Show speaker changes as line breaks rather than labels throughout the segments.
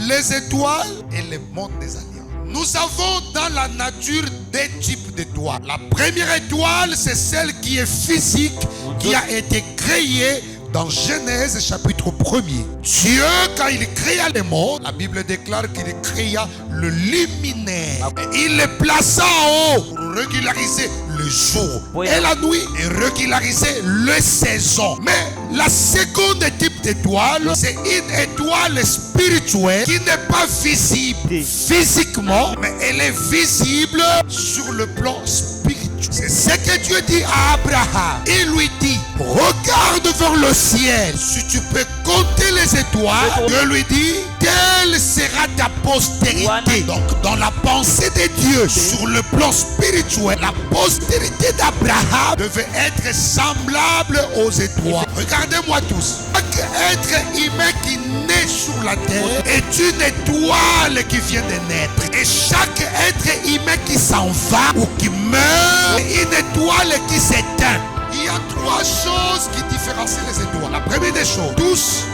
les étoiles et le monde des alliances. Nous avons dans la nature deux types d'étoiles. La première étoile, c'est celle qui est physique, qui a été créée dans Genèse chapitre 1er. Dieu, quand il créa le monde, la Bible déclare qu'il créa le luminaire. Il le plaça en haut pour régulariser le jour et la nuit et régulariser les saisons. Mais la seconde type d'étoile, c'est une étoile spirituelle qui n'est pas visible physiquement, mais elle est visible sur le plan spirituel. C'est ce que Dieu dit à Abraham. Il lui dit, regarde vers le ciel. Si tu peux compter les étoiles, Dieu lui dit, quelle sera ta postérité. Donc dans la pensée de Dieu, sur le plan spirituel, la postérité d'Abraham devait être semblable aux étoiles. Regardez-moi tous. Chaque être humain qui naît sur la terre est une étoile qui vient de naître. Et chaque être humain qui s'en va ou qui meurt est une étoile qui s'éteint. Il y a trois choses qui différencient les étoiles. La première des choses, tous,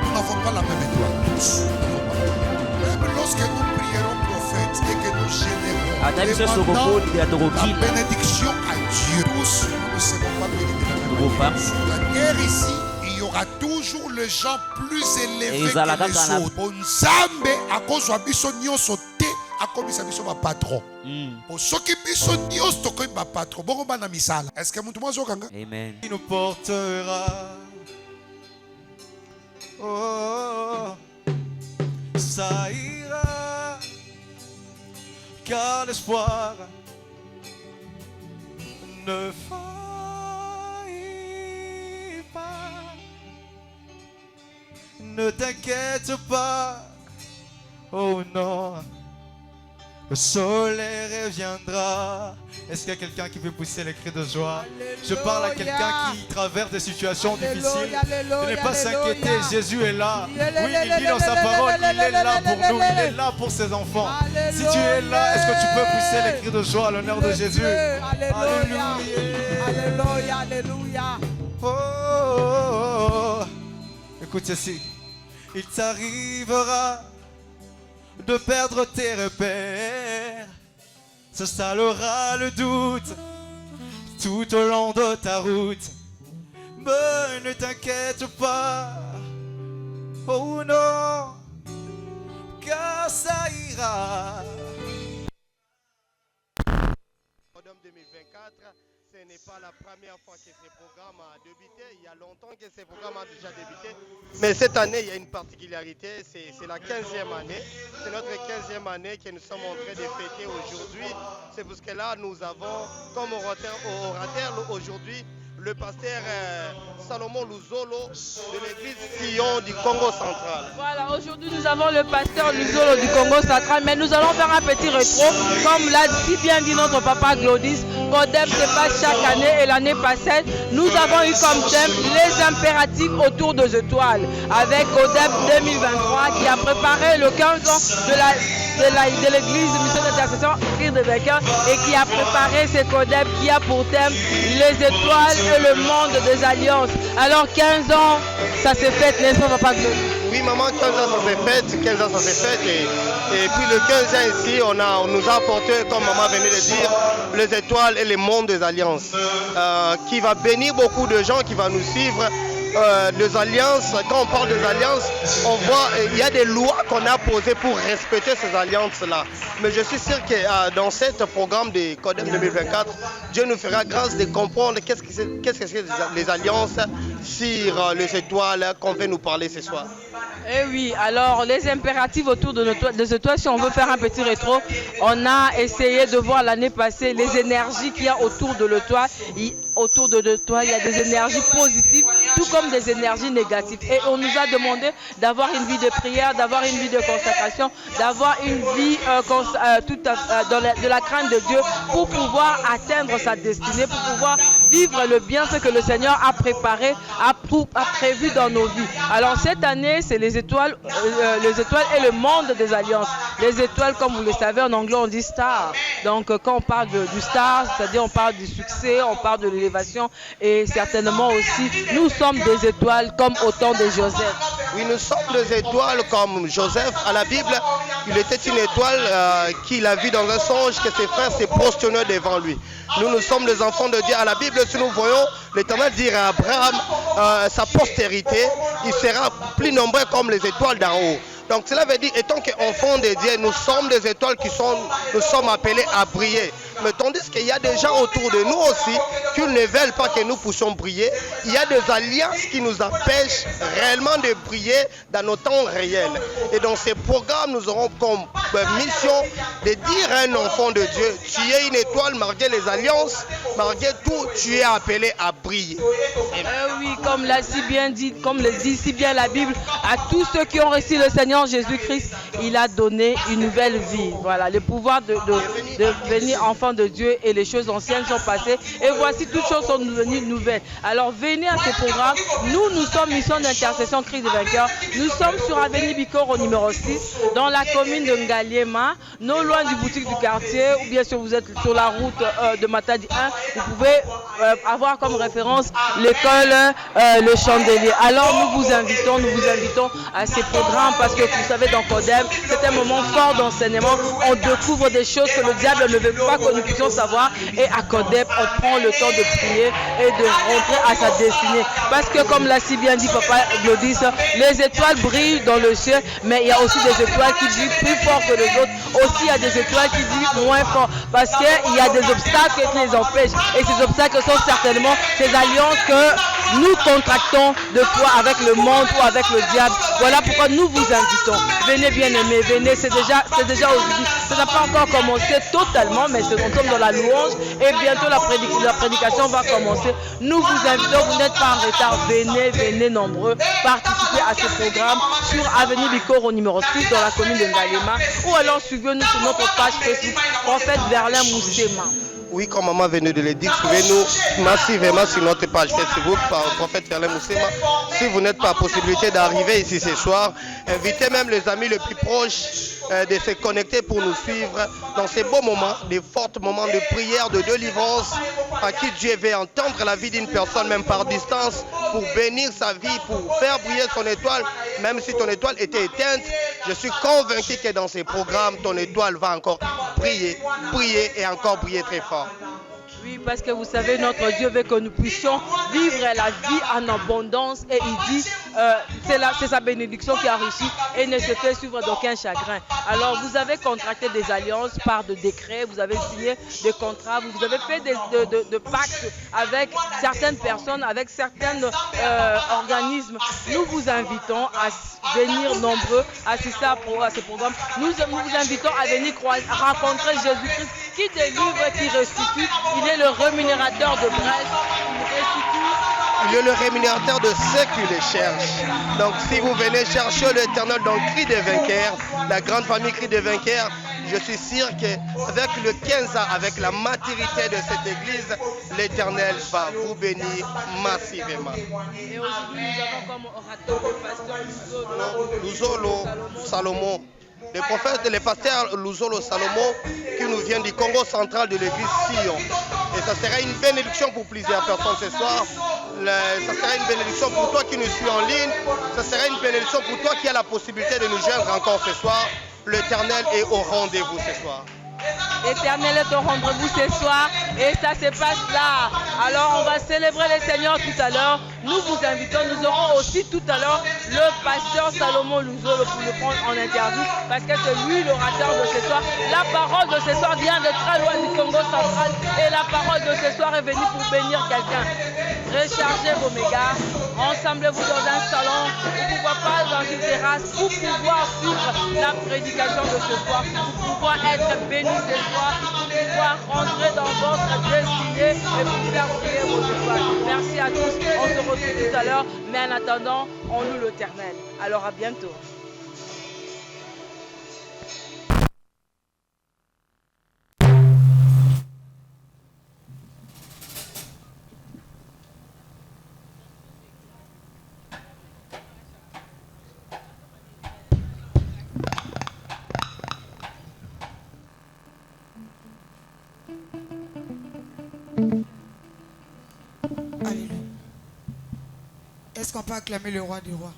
nous n'avons pas la même étoile. Tous. Même lorsque nous prierons prophète et que nous générons, la bénédiction à Dieu, tous, nous ne serons pas bénis de la même étoile. Sur la terre ici, il y aura toujours les gens plus élevés que les autres. Bonzambe à cause de biso nyonso te akomisa biso ba patron. Pour ceux qui biso nyonso to ko ba patron. Bongo bana misala. Est-ce que mutu mwazo kanga?
Amen.
Il nous portera. Oh, ça ira. Car l'espoir ne faillit pas. Ne t'inquiète pas, oh non, le soleil reviendra. Est-ce qu'il y a quelqu'un qui peut pousser les cris de joie? Alléluia. Je parle à quelqu'un qui traverse des situations difficiles. Ne n'est pas s'inquiéter, Jésus est là. Oui, il dit dans sa parole, il est là pour nous, il est là pour ses enfants. Alléluia. Si tu es là, est-ce que tu peux pousser les cris de joie à l'honneur de Jésus? Alléluia,
alléluia, alléluia.
Oh, oh, oh. Écoute ceci. Il t'arrivera de perdre tes repères. Ça salera le doute tout au long de ta route. Mais ne t'inquiète pas, oh non, car ça ira.
Codem 2024, ce n'est pas la première fois que ce programme a débuté. Il y a longtemps que ce programme a déjà débuté. Mais cette année, il y a une particularité. C'est la 15e année. C'est notre 15e année que nous sommes en train de fêter aujourd'hui. C'est parce que là, nous avons comme orateur aujourd'hui le pasteur Salomon Luzolo de l'église Sion du Congo central.
Voilà, aujourd'hui nous avons le pasteur Luzolo du Congo central, mais nous allons faire un petit rétro, comme l'a si bien dit notre papa Glodis. Codem se passe chaque année et l'année passée, nous avons eu comme thème les impératifs autour des étoiles, avec Codem 2023 qui a préparé le 15 ans de l'église mission d'intercession Christ de Vainqueur et qui a préparé ce Codem qui a pour thème les étoiles et le monde des alliances. Alors 15 ans, ça s'est fait, n'est-ce pas papa?
Oui maman, 15 ans ça s'est fait, 15 ans ça s'est fait et puis le 15 ans ici, on nous a apporté, comme maman venait de dire, les étoiles et le monde des alliances qui va bénir beaucoup de gens, qui va nous suivre. Les alliances, quand on parle des alliances, on voit il y a des lois qu'on a posées pour respecter ces alliances-là. Mais je suis sûr que dans ce programme de Codem 2024, Dieu nous fera grâce de comprendre qu'est-ce que c'est les alliances sur les étoiles qu'on veut nous parler ce soir.
Eh oui, alors les impératifs autour des étoiles, si on veut faire un petit rétro, on a essayé de voir l'année passée les énergies qu'il y a autour de l'étoile. Autour de l'étoile, il y a des énergies positives, tout comme des énergies négatives. Et on nous a demandé d'avoir une vie de prière, d'avoir une vie de consécration, d'avoir une vie de la crainte de Dieu pour pouvoir atteindre sa destinée, pour pouvoir vivre le bien, ce que le Seigneur a préparé, a prévu dans nos vies. Alors cette année, c'est les étoiles et le monde des alliances. Les étoiles, comme vous le savez, en anglais on dit star. Donc quand on parle du star, c'est-à-dire on parle du succès, on parle de l'élévation et certainement aussi, nous sommes des étoiles comme au temps de Joseph.
Oui, nous sommes des étoiles comme Joseph. À la Bible, il était une étoile qu'il a vue dans un songe que ses frères se prosternaient devant lui. Nous sommes les enfants de Dieu. À la Bible, si nous voyons l'Éternel dire à Abraham, sa postérité, il sera plus nombreux comme les étoiles d'en haut. Donc cela veut dire, étant qu'enfants de Dieu, nous sommes des étoiles nous sommes appelés à briller. Mais tandis qu'il y a des gens autour de nous aussi qui ne veulent pas que nous puissions briller. Il y a des alliances qui nous empêchent réellement de briller dans nos temps réels. Et dans ces programmes, nous aurons comme mission de dire à un enfant de Dieu, tu es une étoile malgré les alliances, malgré tout, tu es appelé à briller.
Oui, comme l'a si bien dit, comme le dit si bien la Bible, à tous ceux qui ont reçu le Seigneur Jésus-Christ, il a donné une nouvelle vie. Voilà, le pouvoir de devenir enfant de Dieu et les choses anciennes sont passées. Et voici, toutes choses sont devenues nouvelles. Alors venez à ce programme. Nous sommes mission d'intercession Cri des vainqueurs. Nous sommes sur Avenue Bicor au numéro 6, dans la commune de Ngaliema, non loin du boutique du quartier, ou bien si vous êtes sur la route de Matadi 1, vous pouvez avoir comme référence l'école Le Chandelier. Alors nous vous invitons à ces programmes parce que vous savez, dans Codem, c'est un moment fort d'enseignement. On découvre des choses que le diable ne veut pas que nous puissions savoir, et à Codem, on prend le temps de prier et de rentrer à sa destinée. Parce que comme l'a si bien dit Papa Glodis, les étoiles brillent dans le ciel, mais il y a aussi des étoiles qui brillent plus fort que les autres. Aussi, il y a des étoiles qui brillent moins fort parce qu'il y a des obstacles qui les empêchent. Et ces obstacles sont certainement ces alliances que nous contractons de fois avec le monde ou avec le diable. Voilà pourquoi nous vous invitons. Venez bien aimés, venez, c'est déjà aujourd'hui. Ça n'a pas encore commencé totalement, mais nous sommes dans la louange et bientôt la prédication va commencer. Nous vous invitons, vous n'êtes pas en retard, venez nombreux, participez à ce programme sur Avenue Bicor au numéro 6 dans la commune de Ngaliema, ou alors suivez-nous sur notre page Facebook, Prophète Verlin Moussema.
Oui, comme maman venait de le dire, suivez-nous massivement sur notre page Facebook par Prophète Verlin Moussema. Si vous n'êtes pas en possibilité d'arriver ici ce soir, invitez même les amis les plus proches de se connecter pour nous suivre dans ces beaux moments, des forts moments de prière, de délivrance, à qui Dieu veut entendre la vie d'une personne, même par distance, pour bénir sa vie, pour faire briller son étoile, même si ton étoile était éteinte. Je suis convaincu que dans ces programmes, ton étoile va encore briller et encore briller très fort.
Oui, parce que vous savez, notre Dieu veut que nous puissions vivre la vie en abondance et il dit, c'est sa bénédiction qui a réussi et ne se fait suivre d'aucun chagrin. Alors, vous avez contracté des alliances par de décrets, vous avez signé des contrats, vous avez fait de pactes avec certaines personnes, avec certains organismes. Nous vous invitons à venir nombreux, assister à ce programme. Nous vous invitons à venir rencontrer Jésus-Christ qui délivre, qui restitue. Il est le rémunérateur de Brest,
il est le rémunérateur de ceux qui le cherchent. Donc si vous venez chercher l'Éternel dans le Cri des vainqueurs, la grande famille Cri des vainqueurs, je suis sûr qu'avec le 15 ans, avec la maturité de cette église, l'Éternel va vous bénir massivement.
Et aujourd'hui, nous avons comme orateur le pasteur
Luzolo Salomon. Le prophète, le pasteur Luzolo Salomon qui nous vient du Congo central de l'église Sion. Et ça sera une bénédiction pour plusieurs personnes ce soir. Ça sera une bénédiction pour toi qui nous suis en ligne. Ça sera une bénédiction pour toi qui a la possibilité de nous joindre encore ce soir. L'Éternel est au rendez-vous ce soir.
L'Éternel est au rendez-vous ce soir et ça se passe là. Alors on va célébrer le Seigneur tout à l'heure. Nous vous invitons, nous aurons aussi tout à l'heure le pasteur Salomon Luzolo pour le prendre en interview parce que c'est lui l'orateur de ce soir. La parole de ce soir vient de très loin du Congo central et la parole de ce soir est venue pour bénir quelqu'un. Rechargez vos mégas, rassemblez-vous dans un salon ou pourquoi pas dans une terrasse pour pouvoir suivre la prédication de ce soir, pour pouvoir être béni ce soir, pour pouvoir rentrer dans votre destinée et pour faire briller vos étoiles. Merci à tous, on se retrouve tout à l'heure, mais en attendant, on loue l'Éternel. Alors à bientôt.
qu'on peut acclamer le roi des rois?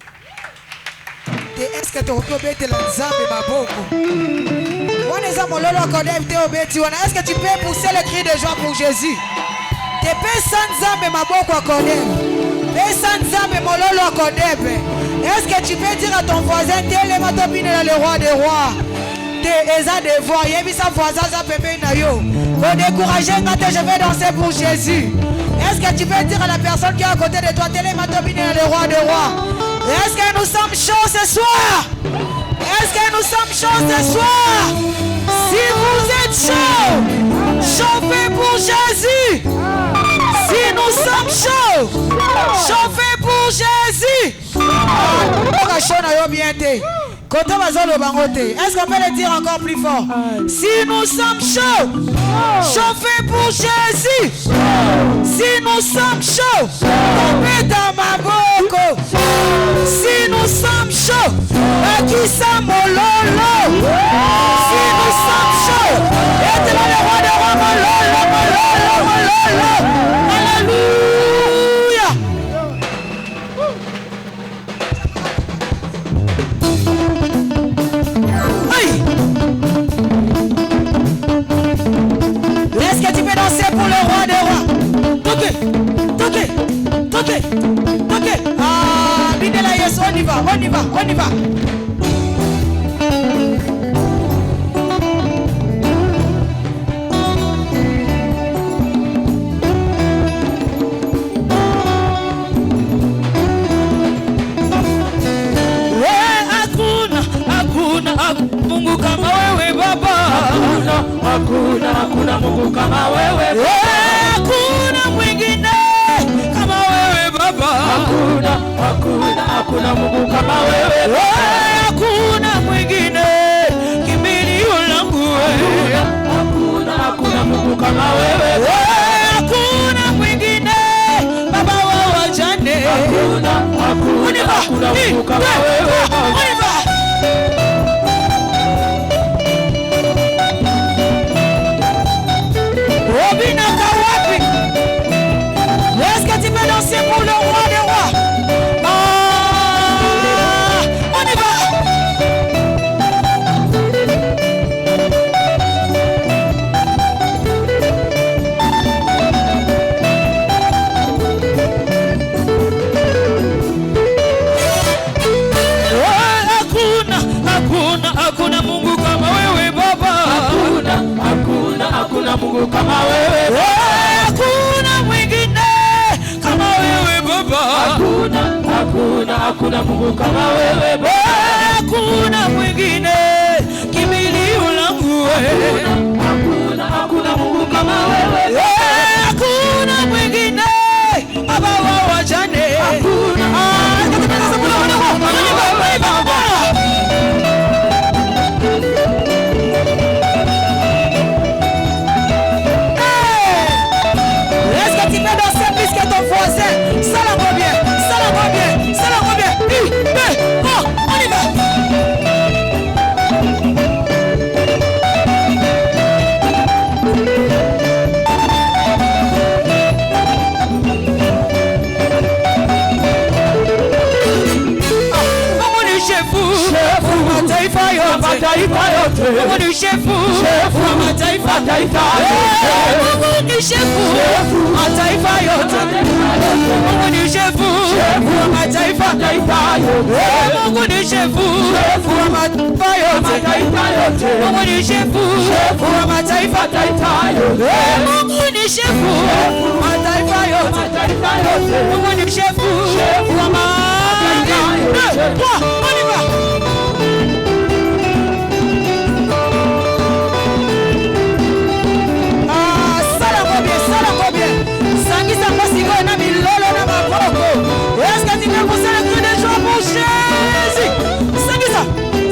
Est-ce que tu peux la Nzambe maboko? Est-ce que tu peux pousser le cri de joie pour Jésus? Te peux sans Nzambe maboko à connaître. Sans Nzambe mololo à connaître. Est-ce que tu peux dire à ton voisin, t'es le matopine le roi des rois? T'es eza de voir, y'a sa voisin, ça peut bien na yo. Pour décourager quand je vais danser pour Jésus. Est-ce que tu peux dire à la personne qui est à côté de toi, t'es le matopine le roi des rois? Est-ce que nous sommes chauds ce soir? Est-ce que nous sommes chauds ce soir? Si vous êtes chauds, chauffez pour Jésus. Si nous sommes chauds, chauffez pour Jésus. Est-ce qu'on peut le dire encore plus fort? Si nous sommes chauds, chauffez pour Jésus. Si nous sommes chauds, tombez dans ma boko. Si nous sommes chauds, qui sommes mololo. Si nous sommes chauds, et là le roi de roi mololo, mololo, mololo. Alléluia. Est-ce que tu peux danser pour le roi des rois? Toquez, toquez, toquez, toquez. Ah, Bidela yes, on y va, on y va, on y va. Mungu kama wewe Baba, hakuna Mungu kama wewe Baba, hakuna mwingine kama wewe Baba, hakuna Mungu kama wewe Baba, hakuna mwingine kimbilio langu wewe, hakuna Mungu kama wewe Baba, hakuna mwingine Baba wa wajane, hakuna Mungu kama wewe Baba. Est-ce que tu peux danser pour le roi des rois? On y va. Hakuna Mungu kama wewe Baba, hakuna Mungu kama wewe Baba, hakuna mwingine kama wewe Baba, hakuna Mungu kama wewe Baba, hakuna mwingine kimbilio langu wewe, hakuna Mungu kama wewe Baba, hakuna mwingine Baba wa wajane, hakuna ça la va bien, ça la va bien, ça la va bien. On y va. Mataifa yote, Mungu ni shefu wa mataifa yote, Mungu ni shefu mataifa yote, Mungu ni shefu wa mataifa yote, Mungu ni shefu wa mataifa yote, Mungu ni shefu wa mataifa yote, Mungu ni shefu mataifa yote, Mungu ni shefu wa mataifa yote. Est-ce que tu peux pousser le cri de joie pour Jésus? Sangisa,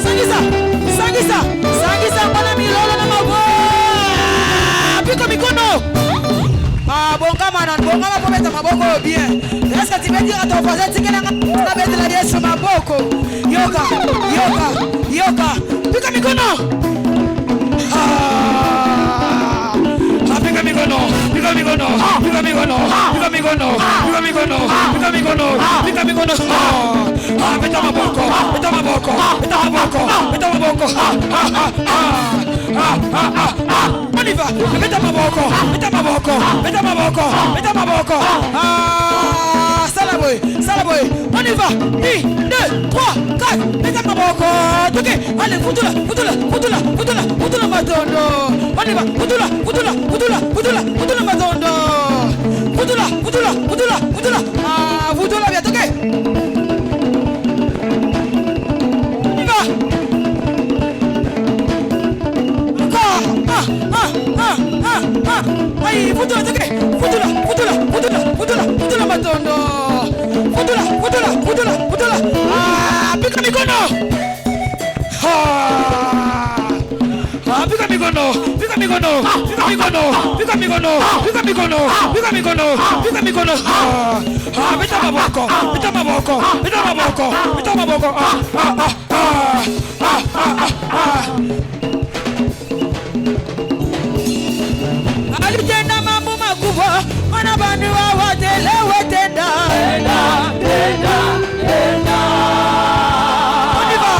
Sangisa, Sangisa, Sangisa, mon ami Lolo na mago. Piko mikono. Bonga manan, bonga ma pometa maboko bien. Est-ce que tu peux dire à ton voisin que na bête la dièse sur maboko? Yoga, yoga, yoga. Piko mikono. Piko mikono, piko mikono. On y va. Mettez ma boko. Salaboy. On y va. 1, 2, 3, 4. Mettez ma boko. Ok. Allez, foutez-la matondo. On y va. Foutez-la matondo. Foutez-la. Foutez-la bien, ok. On y va. Aïe, foutez-la, ok. Foutez-la matondo. Foutez-la. Pique mikono. Pique mikono. Meta maboko. Alitenda mambo makubwa, wana bandu hawatelewe tenda. On y va.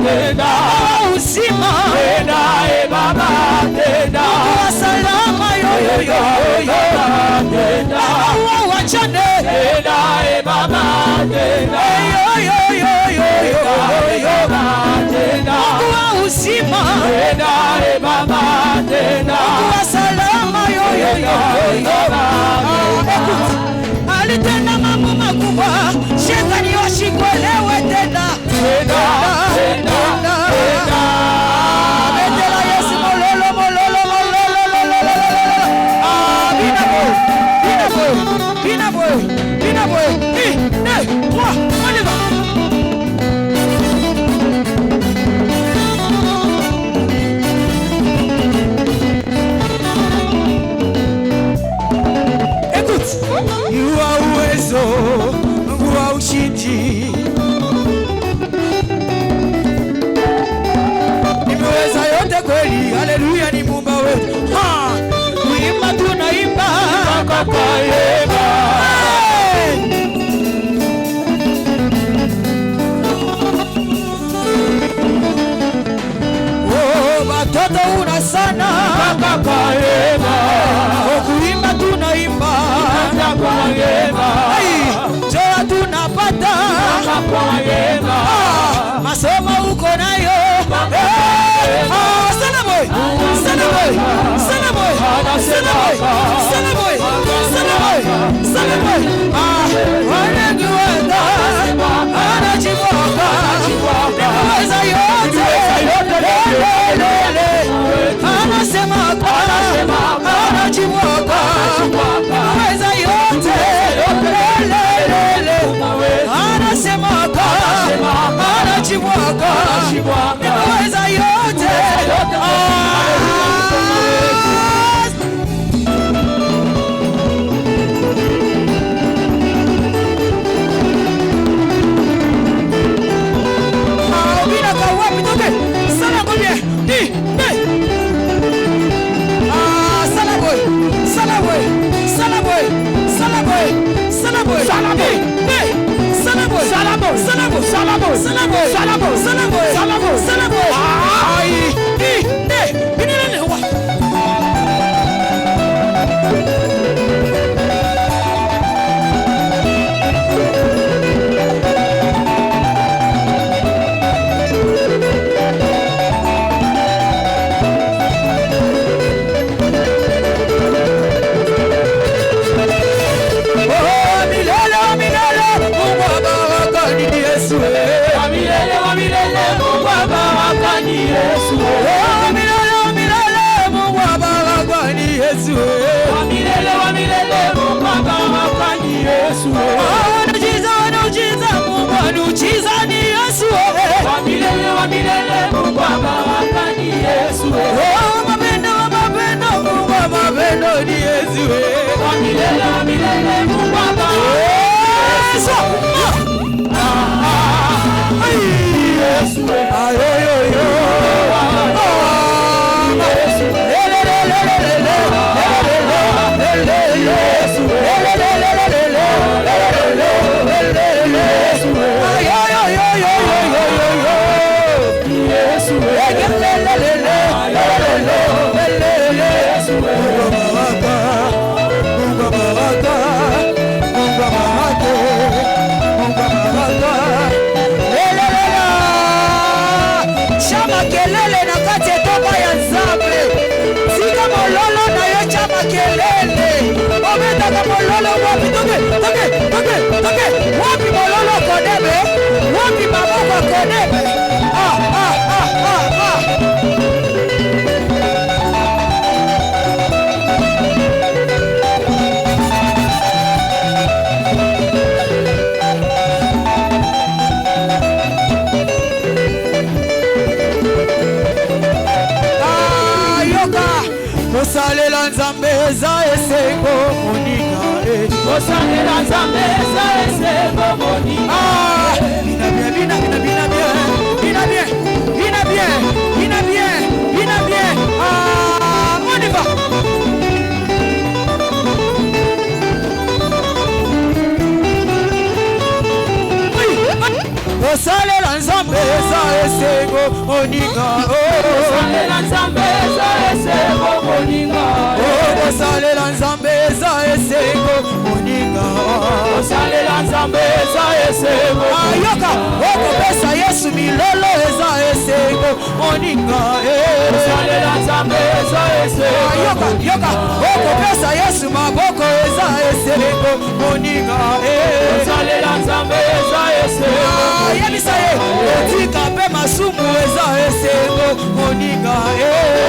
Tenda. Usima. Mungu wa salama yo. Wachane. Mungu wa uzima. Mungu wa salama yo. Alitenda mambo makubwa, shetani washikuelewe tena. Betela Yesu mololo. Bina boy. 1, 2, 3, on y va. Écoute, yua uwezo, Mungu wa ushindi. Nimeweza yote kweli, haleluya ni Muumba wetu. Kuimba tunaimba kwa yeba. Watoto una sana kwa yeba. Kuimba tunaimba kwa yeba. Joa tunapata kwa yeba. Masomo uko nayo. Salaboy. Wanengiwenda anajiboka. Nimeweza yote. Anasema anajiboka. Nimeweza yote. Anasema anajiboka. Nimeweza yote. Yesu Wapi mololo kodebe? Wapi maboko kodebe?
Osalela nzambe za esengo moninga
Osalela nzambe za esengo moninga
Bina bien on y va. Osalela nzambe za esengo moninga
Osalela nzambe za esengo moninga
Osalela nzambe za esengo moninga
Osalela nzambe za esengo
Ayoka okopesa Yesu milolo eza esengo moninga
Osalela nzambe za esengo
Ayoka okopesa Yesu maboko eza esengo moninga
Osalela nzambe za esengo
Yebisa ye otika mpe masumu eza esengo moninga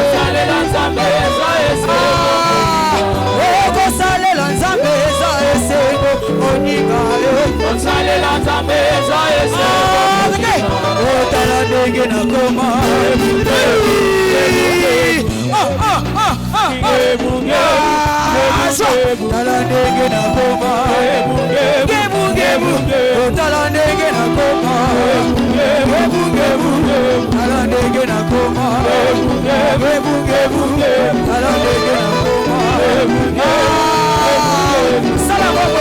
Osalela nzambe za esengo
okosalela nzambe eza esengo moninga
Osalela nzambe za esengo
otala ndenge nakoma tala ndenge nakoma otala ndenge nakoma tala ndenge nakoma tala ndenge nakoma sala boko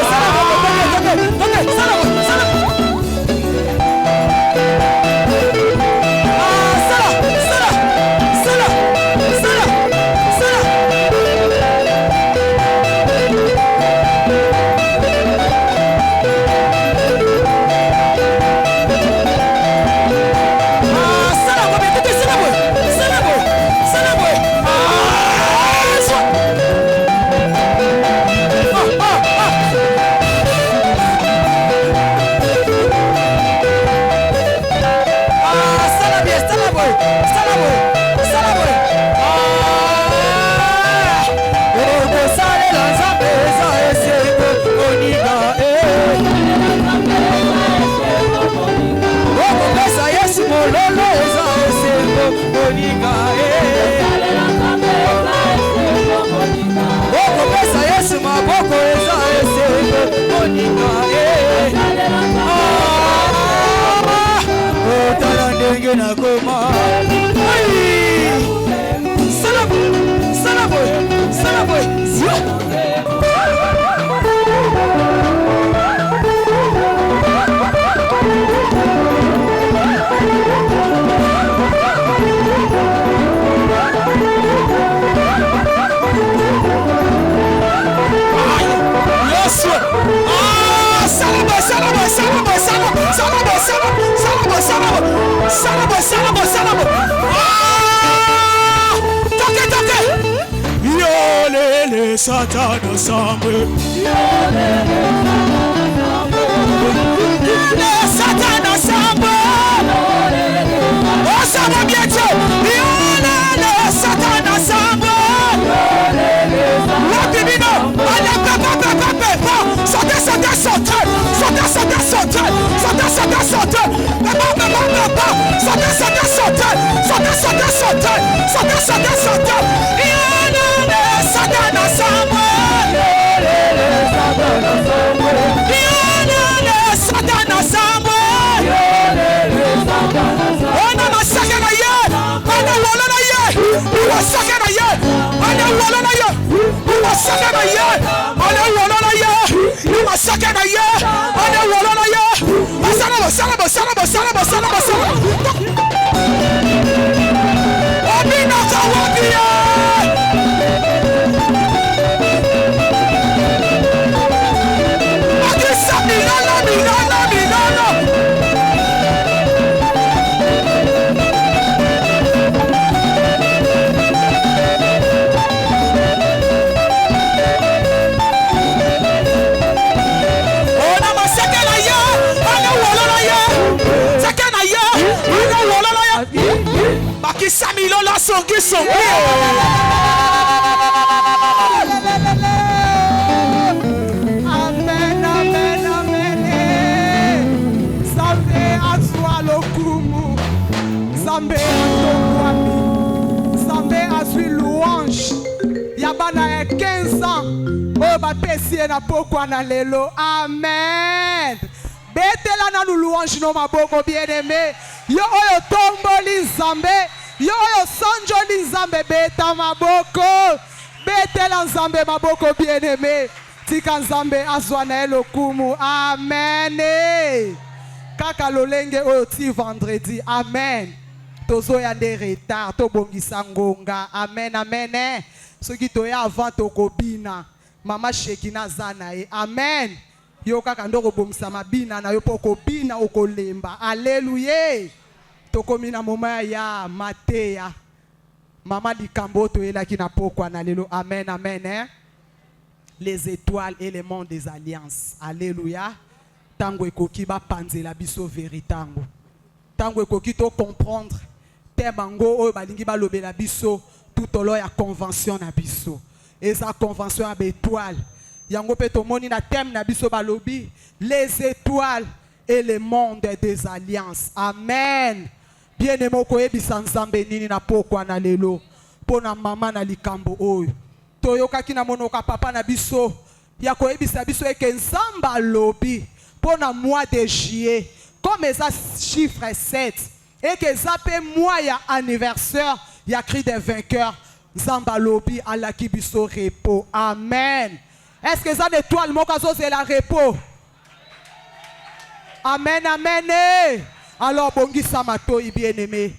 Satan ensemble. Satan ensemble. Oh, ça va bien Dieu. Satan ensemble. La divino. Allez, sautez. songi songi.
Amen, amen, amen. Nzambe azwa lokumu. Nzambe atongwami. Nzambe azwi louange. Yabana ya 15 ans. Oyo bapesi ye na pokwa na lelo. Amen. Betela na louange no maboko bien-aimé. Yo oyo tomboli Nzambe. Yo oyo sonjoli Nzambe beta maboko. Betela Nzambe maboko bien-aimé. Tika Nzambe azwa na elokumu. Amen. Kaka lolenge oyo ti vendredi. Amen. Tozo ya de retard to bongisa ngonga. Amen, amen. Soki toya avant tokobina. Mama Shekina zana e. Amen. Yo kaka ndoko bongisa mabina na yo poko bina okolemba. Alléluia. Tokomina moma ya Matéa. Mama likambo to elaki na pokwa na lelo. Amen, amen. Les étoiles et les monts des alliances. Alléluia. Tango ekoki ba panzela biso véritango. Tango ekoki to comprendre temango oyo balingi ba lobela biso tout olo ya convention na biso. Eza convention ya étoile. Yango pe to moni na thème na biso ba lobi les étoiles et les monts des alliances. Amen. Bien-aimé ko ebisa Nzambe nini na pokwa na lelo. Pona mama na likambo oyo. Toyoka na monoka papa na biso ya koyebisa biso eke Nzamba lobi pona mois de juillet comme ça chiffre 7 et que ça peut mois ya anniversaire ya cri des vainqueurs Nzamba lobi alaki biso repos. Amen. Est-ce que ça d'étoile mokazo c'est la repos? Amen, amen. Alors bongisa matoi bien-aimé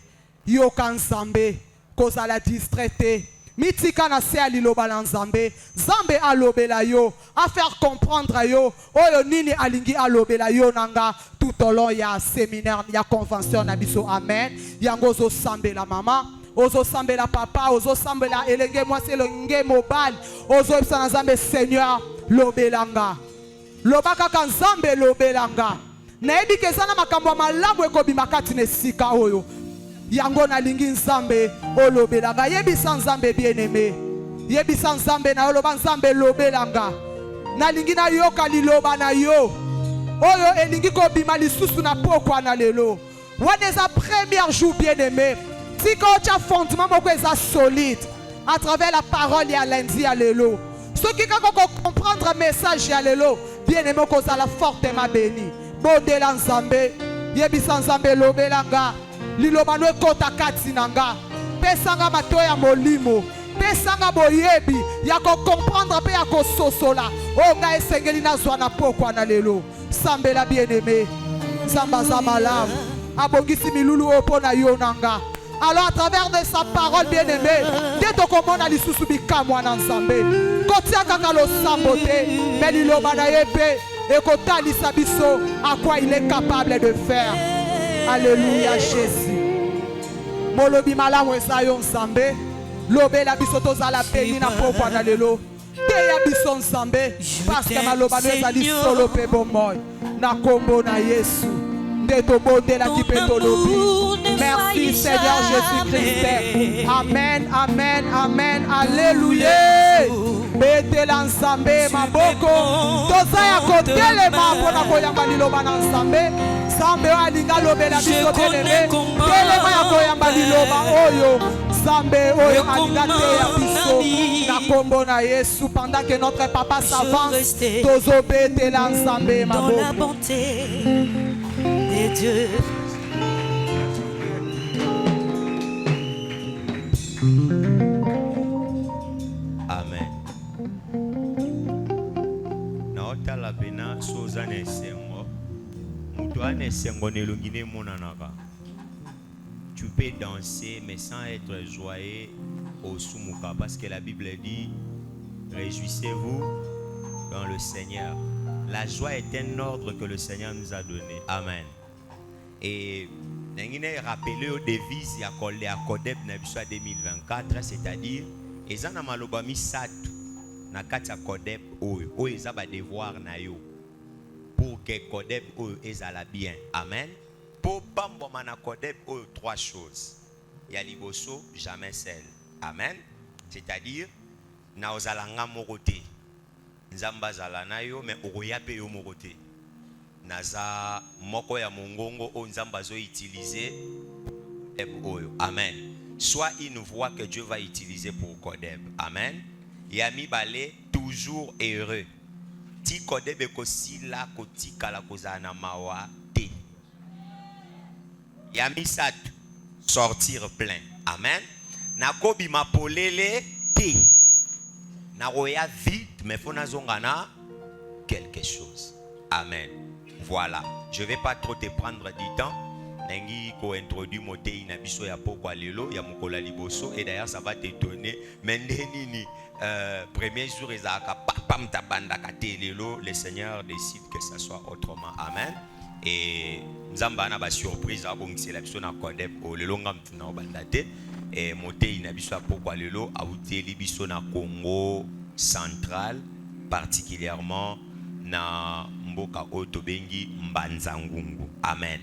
yoka Nzambe kozala distraité. Mitika na se aliloba na Nzambe. Nzambe alobela yo. A faire comprendre yo. Oyo nini alingi alobela yo nanga. Tout au long ya séminaire, ya convention na biso. Amen. Yango ozo sambela mama. Ozo sambela papa. Ozo sambela elenge mwasi elenge mobile. Ozo epsa na Nzambe Seigneur lobelanga. Loba kaka Nzambe lobelanga. Na ebi kezana makambo malamu ekobima kati na esika oyo. Yango na lingi Nzambe olobelanga. Yebisa Nzambe bien-aimé. Yebisa Nzambe na oloba Nzambe lobelanga. Na lingi na yoka liloba na yo. Oyo elingi kobima lisusu na pokwa na lelo. Wane za premier jour bien-aimé. Tika ocha fondement moko eza solide. À travers la parole ya lundi ya lelo. Ceux qui comprendre message ya lelo. Bien-aimé kozala fortement béni. Bodela Nzambe. Yebisa Nzambe lobelanga. Lilobano ekota kati nanga. Pesanga matoya molimo. Pesanga boyebi. Yako comprendre pe yako sosola. Onga esengeli na zwa na pokwa na lelo. Sambela bien-aimé. Samba za malamu. Abongisi milulu opo na yo nanga. Alors à travers de sa parole bien-aimée, dès to komona lisusu bikamwa na Nzambe. Kotia kaka lo sambote. Mais lilobana yepe. Ekota lisabiso. À quoi il est capable de faire. Alléluia Jésus. Molobi malamu esayo Nzambe. Lobe la biso tozala béni na pokwa na lelo. Teya biso Nzambe. Parce que maloba no ezali solo pe bomoy. Na kombo na Yesu. Nde tobondela ki pe tolobi. Merci Seigneur Jésus-Christ. Amen, amen, amen. Alléluia. Betela Nzambe maboko. Toza ya kotelema mpona koyamba liloba na Nzambe. Nzambe alinga lobela biso bien-aimé. Telema ya koyamba liloba oyo. Nzambe oyo alinga te ya biso. Na kombo na Yesu. Pendant que notre papa s'avance, tozo betela Nzambe maboko.
Dans la bonté des dieux.
Amen. Naotala pena soza na esengo. Mutu ana esengo nelongine monanaka. Tu peux danser mais sans être joyeux au sumuka parce que la Bible dit réjouissez-vous dans le Seigneur. La joie est un ordre que le Seigneur nous a donné. Amen. Et nous rappelé aux devises à Kodeb 2024, c'est-à-dire ezana maloba misatu na kati ya Kodeb oyo ezaba devoir na yo pour que Kodeb oyo ezala bien. Amen. Pour bamboma na Kodeb oyo trois choses. ya liboso jamais seul. Amen. C'est-à-dire na ozalanga mokote. Nzamba zala na yo mais okoya pe yo mokote. Naza moko ya mongongo o nzamba zo utiliser oyo. Amen. Soit une voix que Dieu va utiliser pour Kodeb. Amen. Yami balé toujours heureux. Ti Kodeb ekosi la kotika la kozana mawa te. Yami sat sortir plein. Amen. Nakobi mapolele te. Naroya vite mais faut nazongana quelque chose. Amen. Voilà. Je vais pas trop te prendre du temps. Nengi ko introduit motei na biso ya pokwa lelo ya mukola liboso et d'ailleurs ça va t'étonner. Mendeni ni premier jour ezaka pam tabanda katelelo, le Seigneur décide que ça soit autrement. Amen. Et nzamba na ba surprise a bongisela biso na Kodeb o lelo ngam tuna bandate et motei na biso ya pokwa lelo a uteli biso na Congo central, particulièrement na mboka oyo bengi Mbanza-Ngungu. Amen.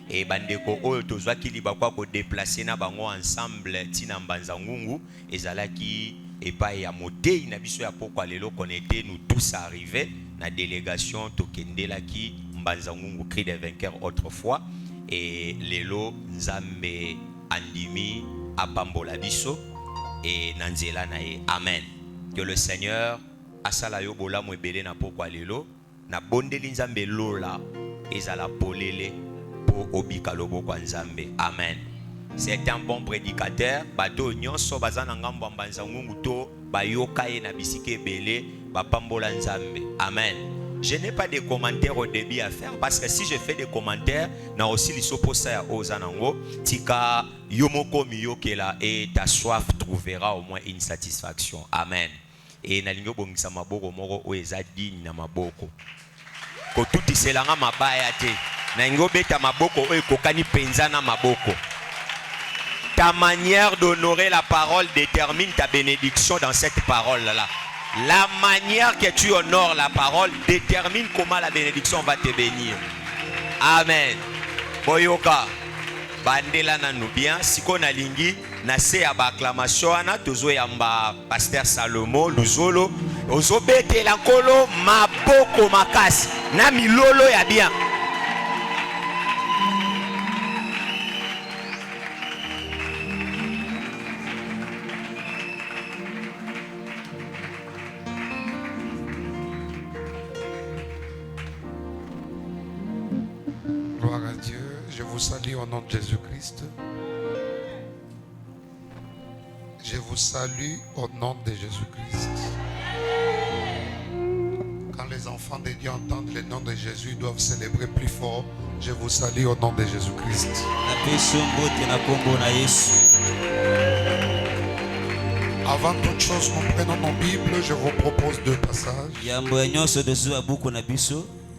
Et bandeko oyo tozwaki libakwa ko déplacer na bango ensemble tina Mbanza-Ngungu ezalaki epai ya motei na biso ya pokwa lelo connecté nous tous arrivés na délégation tokendelaki Mbanza-Ngungu cri des vainqueurs autrefois et lelo nzambe andimi apambola biso et nanzela na ye. Amen. Que le Seigneur asala yo bolamu ebele na pokwa lelo na bondeli nzambe lola ezala polele po obika loboko nzambe. Amen. C'est un bon prédicateur. Bato nyonso bazana ngambo Mbanza-Ngungu to bayoka ye na bisike ebele bapambola nzambe. Amen. Je n'ai pas de commentaires au début à faire parce que si je fais des commentaires, na aussi lisoposa ya ozanango tika yomoko miyokela et ta soif trouvera au moins une satisfaction. Amen. Et na lingo bongisa maboko moko o eza digne na maboko. Ko tuti selanga mabaya te. Na ngo beta maboko o ekokani penza na maboko. Ta manière d'honorer la parole détermine ta bénédiction dans cette parole-là. La manière que tu honores la parole détermine comment la bénédiction va te bénir. Amen. Boyoka. Bandela na bien. Siko na lingi. Na se ya ba acclamation ana. Tozo yamba Pasteur Salomo. Luzolo. Ozo bete lankolo. Maboko makasi. Na milolo ya bien.
Gloire à Dieu. Je vous salue au nom de Jésus-Christ. Je vous salue au nom de Jésus-Christ. Quand les enfants de Dieu entendent le nom de Jésus, ils doivent célébrer plus fort. Je vous salue au nom de Jésus-Christ. Avant toute chose, nous prenons nos Bibles. Je vous propose deux passages.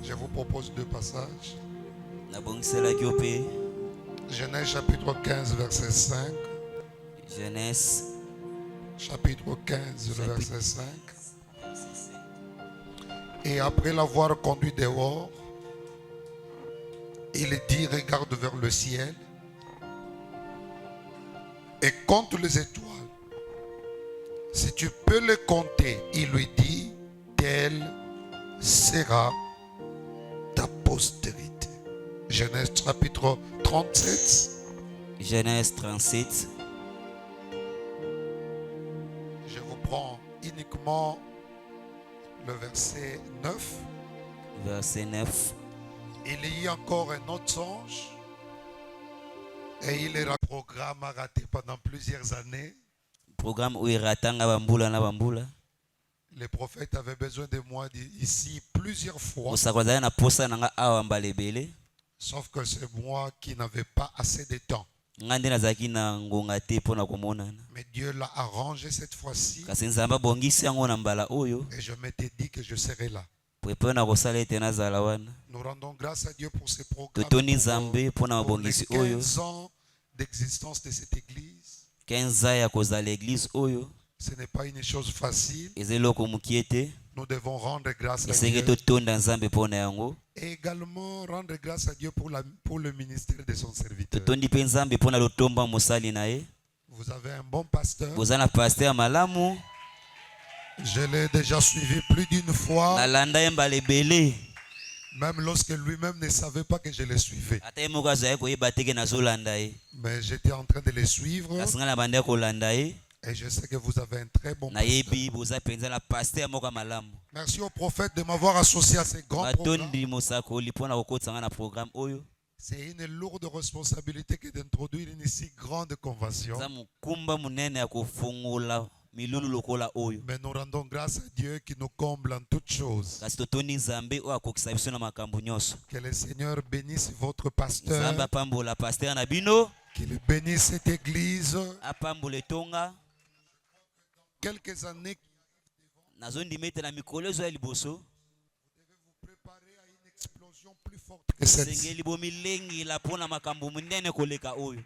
Je vous propose deux passages. Genèse chapitre 15, verset 5.
Genèse
chapitre 15, le verset 5. Et après l'avoir conduit dehors, il dit, regarde vers le ciel et compte les étoiles. Si tu peux les compter, il lui dit, telle sera ta postérité. Genèse chapitre 37.
Genèse 37.
Je vous prends uniquement le verset 9.
Verset 9.
Il y a encore un autre songe. Et il est un programme raté pendant plusieurs années.
Programme où il ratanga bambula na bambula.
Les prophètes avaient besoin de moi ici plusieurs fois. Sauf que c'est moi qui n'avais pas assez de temps. Mais Dieu l'a arrangé cette fois-ci. Et je m'étais dit que je serais là. Nous rendons grâce à Dieu pour ces programmes. Pour les 15 ans d'existence de cette église. Ce n'est pas une chose facile. Nous devons rendre grâce à Dieu. Et également rendre grâce à Dieu pour le ministère de son serviteur.
totondi mpe nzambe mpo na lotomba mosali na ye.
Vous avez un bon pasteur.
boza na paster malamu.
Je l'ai déjà suivi plus d'une fois.
nalanda ye mbala ebele.
Même lorsque lui-même ne savait pas que je le suivais.
ata ye moko azalaki koyeba te ke nazolanda ye.
Mais j'étais en train de le suivre.
kasi ngai na banda kolanda ye.
Et je sais que vous avez un très bon pasteur.
nayebi boza mpenza na paster moko malamu.
Merci au prophète de m'avoir associé à ces grands programmes.
batondi mosakoli mpo na kokotisa ngai na programme oyo.
C'est une lourde responsabilité que d'introduire une si grande convention.
eza mokumba munene ya kofungola milulu lokola oyo.
Mais nous rendons grâce à Dieu qui nous comble en toutes choses.
kasi totondi nzambe oyo akokisa biso na makambo nyonso.
Que le Seigneur bénisse votre pasteur.
nzambe apambola paster na bino.
Qu'il bénisse cette église.
apambola etonga.
Quelques années.
nazondima ete na mikolo ezo ya liboso. esengeli bomilengela mpo na makambo munene koleka oyo.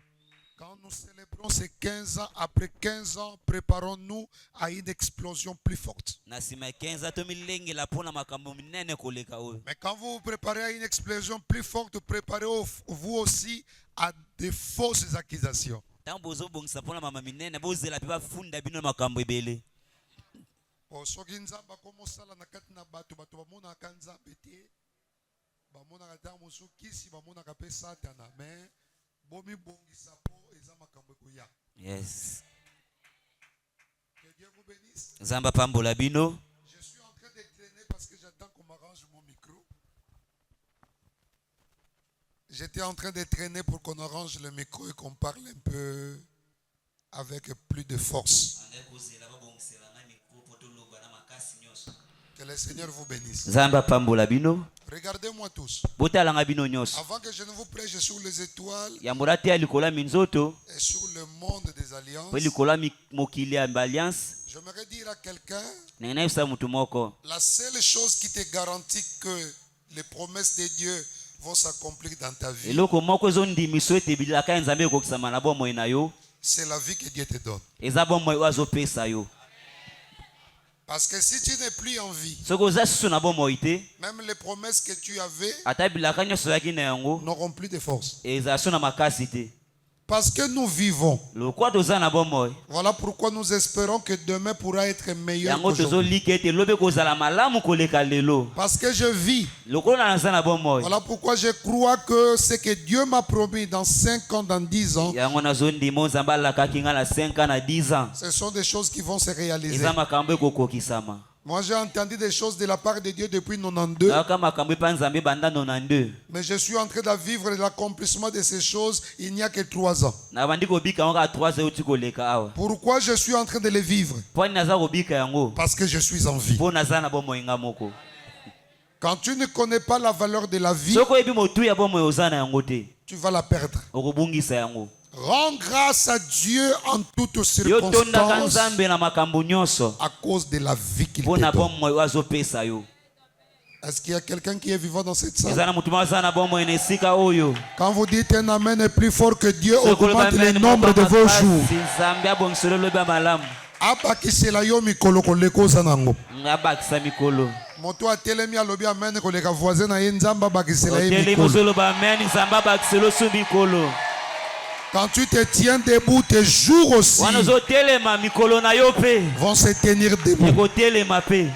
Quand nous célébrons ces 15 ans, après 15 ans, préparons-nous à une explosion plus forte.
na nsima ya 15 ans tomilengela mpo na makambo munene koleka oyo.
Mais quand vous vous préparez à une explosion plus forte, préparez-vous aussi à des fausses accusations.
ntango bozobongisa mpo na mama minene bozela mpe bafunda bino na makambo ebele.
soki nzambe akomosala na kati na bato bamonaka nzambe te, bamonaka ta mosusu kisi, bamonaka mpe satana, mais bomibongisa po eza makambo ekoya.
Yes.
Que Dieu vous bénisse.
nzambe apambola bino.
Je suis en train de traîner parce que j'attends qu'on m'arrange mon micro. J'étais en train de traîner pour qu'on arrange le micro et qu'on parle un peu avec plus de force. Que le Seigneur vous bénisse.
nzambe apambola bino.
Regardez-moi tous.
botalanga bino nyonso.
Avant que je ne vous prêche sur les étoiles
yambola te ya likolo ya minzoto.
et sur le monde des alliances,
mpe likolo ya mokili ya baalliance.
j'aimerais dire à quelqu'un,
ndenge nayebisa mutu moko.
la seule chose qui te garantit que les promesses de Dieu vont s'accomplir dans ta vie,
eloko moko ezondimiso ete bilaka ya nzambe ekokisama na bomoi na yo.
c'est la vie que Dieu te donne.
eza bomoi oyo azopesa yo.
Parce que si tu n'es plus en vie,
soki oza susu na bomoi te.
même les promesses que tu avais
ata bilaka nyonso oyaki na yango.
n'auront plus de force.
ezala so na makasi te.
Parce que nous vivons.
lokwa toza na bomoi.
Voilà pourquoi nous espérons que demain pourra être meilleur
yango
qu'aujourd'hui.
tozolika ete lobi kozala malamu koleka lelo.
Parce que je vis.
lokolo na naza na bomoi.
Voilà pourquoi je crois que ce que Dieu m'a promis dans 5 ans, dans 10 ans,
yango nazondima nzambe alakaki nga na 5 ans na 10 ans.
ce sont des choses qui vont se réaliser.
eza makambo ekokokisama.
Moi, j'ai entendu des choses de la part de Dieu depuis 92.
kaka makambo epa nzambe banda 92.
Mais je suis en train de vivre l'accomplissement de ces choses il n'y a que 3 ans.
na bandi kobika yango kaka 3 ans euti koleka awa.
Pourquoi je suis en train de les vivre?
mponi naza kobika yango.
Parce que je suis en vie.
mpo naza na bomoi nga moko.
Quand tu ne connais pas la valeur de la vie,
soki oyebi motu ya bomoi oza na yango te.
tu vas la perdre.
okobungisa yango.
Rends grâce à Dieu en toutes
yo tondaka
circonstances
nzambe na makambo nyonso.
à cause de la vie qu'il
mpo
te
na
donne.
bomoi oyo azopesa yo.
Est-ce qu'il y a quelqu'un qui est vivant dans cette salle?
eza na motu moko aza na bomoi na esika oyo.
Quand vous dites un amen est plus fort que Dieu,
soki oloba
augmente le
amen
nombre de
moko
vos
makasi,
jours.
nzambe abongisela olobi ya malamu.
Abakisela yo mikolo koleka oza nango.
abakisa mikolo.
Moto atelemi alobi amen koleka voisin na ye nzamba bakisela ye
otelemi
mikolo.
ozoloba amen nzambe abakisela osu mikolo.
Quand tu te tiens debout, tes jours aussi
wana ozotelema mikolo na yo mpe
vont se tenir debout.
ekotelema mpe.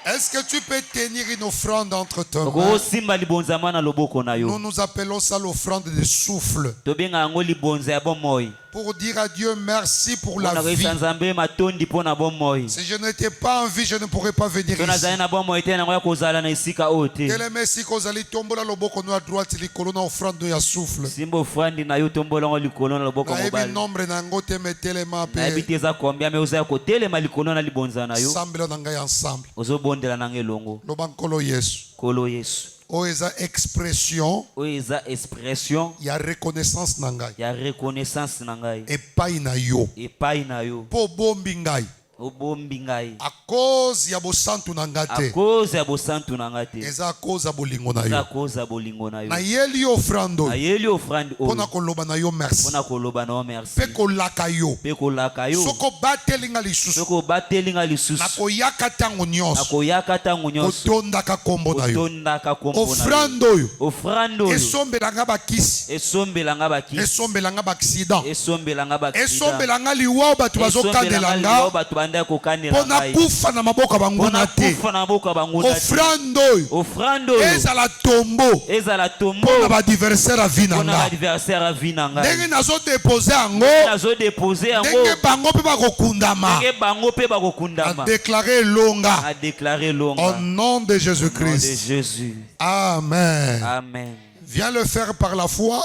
Est-ce que tu peux tenir une offrande entre tes mains?
okosimba libonzama na loboko na
Nous
yo.
nous appelons ça l'offrande de souffle.
tobenga yango libonza ya bomoi.
Pour dire à Dieu merci pour la
mpona
vie.
koyebisa nzambe matondi mpo na bomoi.
Si je n'étais pas en vie, je ne pourrais pas venir
to
ici.
nazali na bomoi te nango ya kozala na esika oyo te.
Teleme esika ozali tombola loboko no à droite likolo na offrande ya souffle.
simba ofrandi na yo tombolango likolo na loboko
Nayebi
mobali.
nombre na yango te me telema
nayebi te
pe
eza kombia me oza ya kotelema likolo na libonza na yo.
sambela na ngai ensemble.
ozobondela nango elongo.
Loba nkolo Yesu.
kolo yesu.
Oyo eza expression
oyo eza expression
ya reconnaissance na ngai
ya reconnaissance na ngai
epai na yo
epai na yo
mpo bombi ngai
obombi ngai
à cause ya bosantu na
a
ngate
cause ya bosantu na nga te
eza à cause ya bolingo na
eza
yo
cause ya bolingo na yo
na yeli offrande
nayeli ofrande
pona
oyo
koloba na yo merci
mpona koloba na yo merci
pe kolaka yo
mpe kolaka yo
soko batelinga lisusu
soki obateli nga lisusu
nakoyaka ntango nyonso
nakoyaka ntango nyonso
kotondaka kombo na yo
otondaka kombo na yo
offrande oyo
ofrande oyo
esombelanga bakisi
esombelanga bakisi
esombelanga baaccident
esombelanga bakisida
esombelanga liwa bato bazokandelanga
bato bandaki kokandela
mpo na kufa na maboko ya banguna te
kufa na maboko ya banguna te
offrande oyo
ofrande oyo
ezala tombo
ezala tombo
mpo na baadversaire ya vi na
mpona
nga
baadversaire ya vi na ngai
ndenge nazodepose yango
nazodepose yango
ndenge bango mpe bakokundama
ndenge bango mpe bakokundama
adeklare elonga
adeklare longa
au nom de
de
Jésus-Christ.
Jésus.
Amen.
Amen.
Viens le faire par la foi.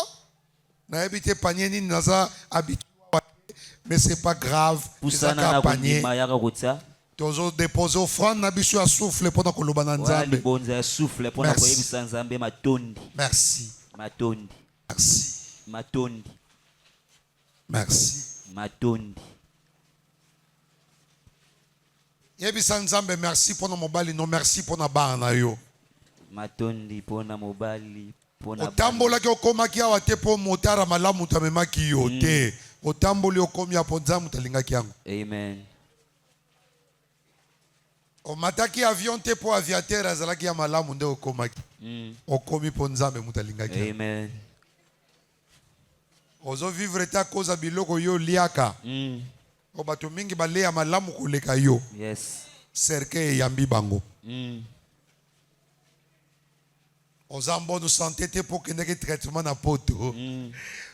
N'habite panier ni naza habitué, mais c'est pas grave.
Pusana na kundima yaka kutsa.
Tozo déposer offrande na biso ya souffle pendant que lobana nzambe.
Bonza ya souffle pendant ko yebisa nzambe matondi.
Merci.
Matondi.
Merci.
Matondi.
Merci.
Matondi.
Yebisa nzambe merci pona mobali no merci pona bana yo.
Matondi pona mobali pona.
Otambolaki okomaki awa te po motara malamu tamemaki yo te. Otamboli okomi apo nzambe talingaki yango.
Amen.
Omataki avion te po aviateur azalaki ya malamu nde okomaki. Okomi po nzambe mutalingaki yango.
Amen.
Ozo vivre ta koza biloko yo liaka. O bato mingi balea malamu koleka yo.
Yes.
Serke yambi bango. Oza mbonu santé te po kendeki traitement na poto.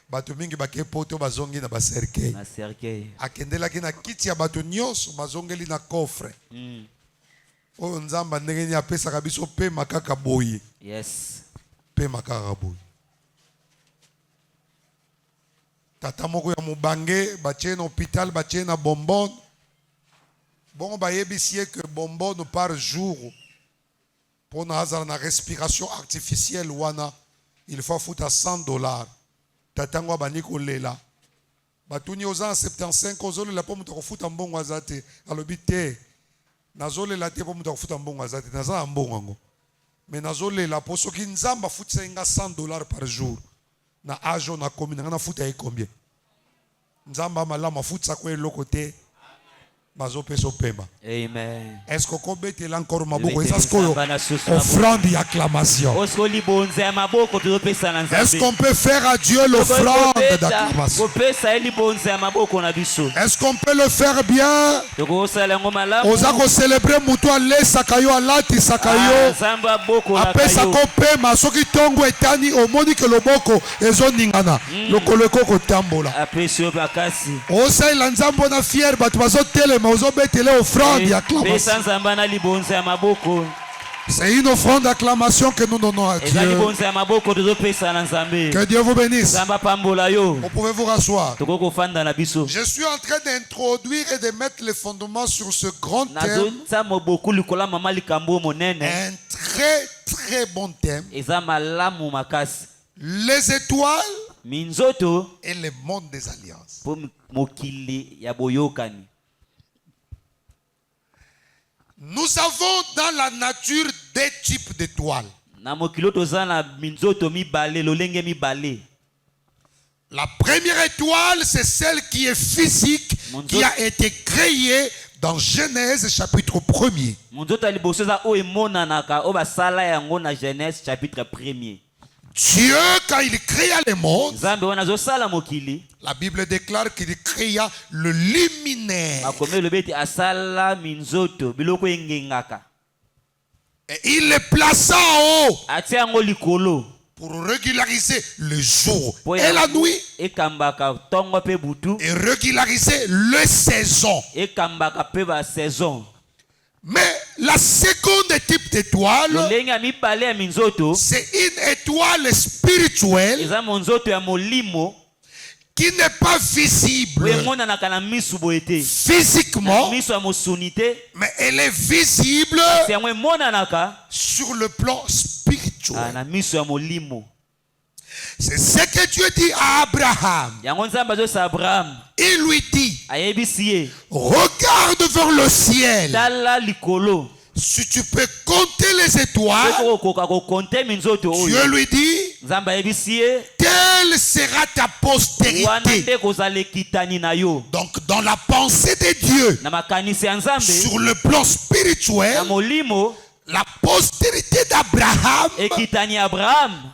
Bato mingi bake poto bazongi na baserke.
Na serke.
Akendelaki na kiti ya bato nyonso bazongeli na coffre. Oyo nzamba ndenge ni apesaka biso pe makaka boye.
Yes.
Pe makaka boye. Tata moko ya mubange batie na hôpital batie na bonbon. Bon bayebisi que bonbon par jour pour na hazard na respiration artificielle wana il faut foutre $100. Tata ngo bani kolela. Batuni oza 75 ozole la pomme to kofuta mbongo azate alobi te. Nazole la te pomme to kofuta mbongo azate naza mbongo ngo. Mais nazole la po soki nzamba futisa inga $100 par jour. Na ajo na komi na futa e combien? Nzamba malama futisa ko eloko te. Mazo peso pemba.
Amen.
Est-ce qu'on peut encore maboko? Est-ce qu'on offrande et acclamation? Est-ce qu'on peut faire à Dieu l'offrande d'acclamation? Est-ce qu'on peut le faire bien? Ozako célébrer mutua le sakayo alati sakayo. Ape sako pema soki tongo etani omoni ke loboko ezoningana. Lokolo koko tambola. Osa ilanzambo na fier batu bazotelema. C'est une offrande d'acclamation que nous donnons à Dieu. Que Dieu vous bénisse. Vous pouvez vous rasseoir. Je suis en train d'introduire et de mettre les fondements sur ce grand thème. Un très très bon thème. Les étoiles et le monde des alliances. Nous avons dans la nature deux types d'étoiles. La première étoile, c'est celle qui est physique, qui a été créée dans Genèse chapitre 1er. Dieu, quand il créa le monde, la Bible déclare qu'il créa le luminaire. Et il le plaça en haut pour régulariser le jour et la nuit. Et régulariser les saisons. Mais la seconde type d'étoile, c'est une étoile spirituelle qui n'est pas visible physiquement, mais elle est visible sur le plan spirituel. C'est ce que Dieu dit à Abraham. Il lui dit, regarde vers le ciel. Si tu peux compter les étoiles, Dieu lui dit, telle sera ta postérité. Donc dans la pensée de Dieu, sur le plan spirituel, la postérité d'Abraham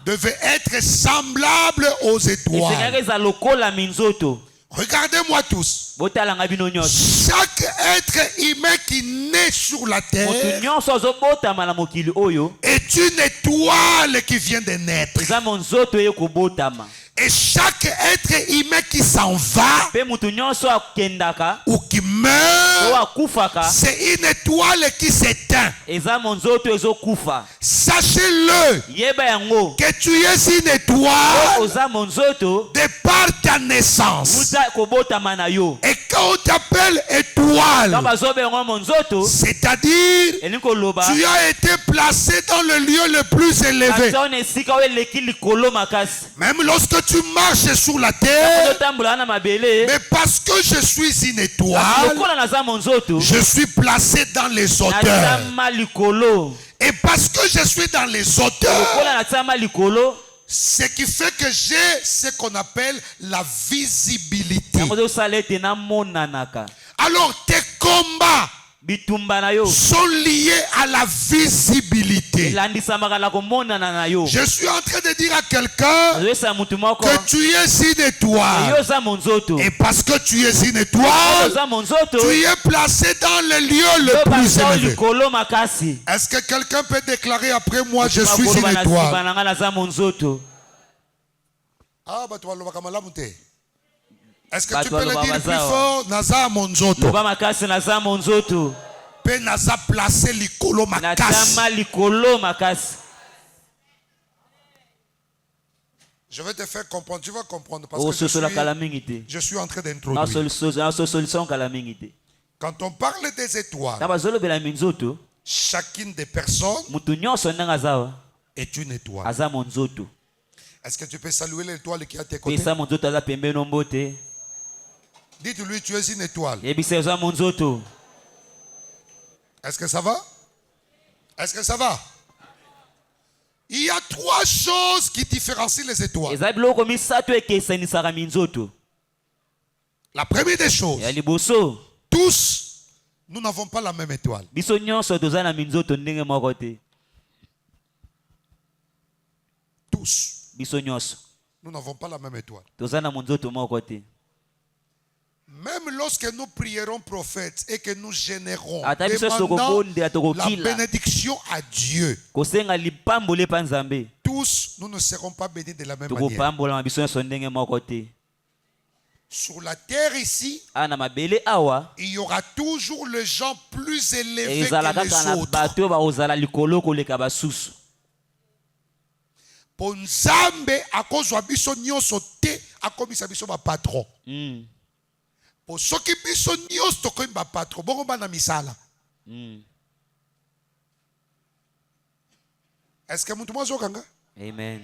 devait être semblable aux étoiles. Regardez-moi tous. Chaque être humain qui naît sur la terre est une étoile qui vient de naître. Et chaque être humain qui s'en va ou qui meurt, c'est une étoile qui s'éteint. Sachez-le que tu es une étoile de par ta naissance. Et quand on t'appelle étoile, c'est-à-dire tu as été placé dans le lieu le plus élevé. Même lorsque tu marches sur la terre, mais parce que je suis une étoile, je suis placé dans les hauteurs. Et parce que je suis dans les hauteurs, ce qui fait que j'ai ce qu'on appelle la visibilité. Alors tes combats sont liés à la visibilité. Je suis en train de dire à quelqu'un que tu es une étoile. Et parce que tu es une étoile, tu es placé dans le lieu le plus élevé. Est-ce que quelqu'un peut déclarer après moi, je suis une étoile? Ah, bah tu vas le voir. Est-ce que tu peux le dire plus fort? Naza monzoto. Pe naza placé likolo makasi. Je vais te faire comprendre. Tu vas comprendre parce que je suis en train d'introduire. Quand on parle des étoiles, chacune des personnes est une étoile. Est-ce que tu peux saluer l'étoile qui est à tes côtés? Dites-lui, tu es une étoile. Est-ce que ça va? Est-ce que ça va? Il y a trois choses qui différencient les étoiles. La première des choses, tous, nous n'avons pas la même étoile. Tous, nous n'avons pas la même étoile. Même lorsque nous prierons prophètes et que nous générons, demandant la bénédiction à Dieu, tous, nous ne serons pas bénis de la même manière. Sur la terre ici, il y aura toujours les gens plus élevés que les autres. Pour Nzambe, à cause de biso nyonso te, à cause de biso ba patron. Pour ceux qui biso nyonso ko ba patron, bongo ba na misala. Est-ce que mutu mwazo kanga?
Amen.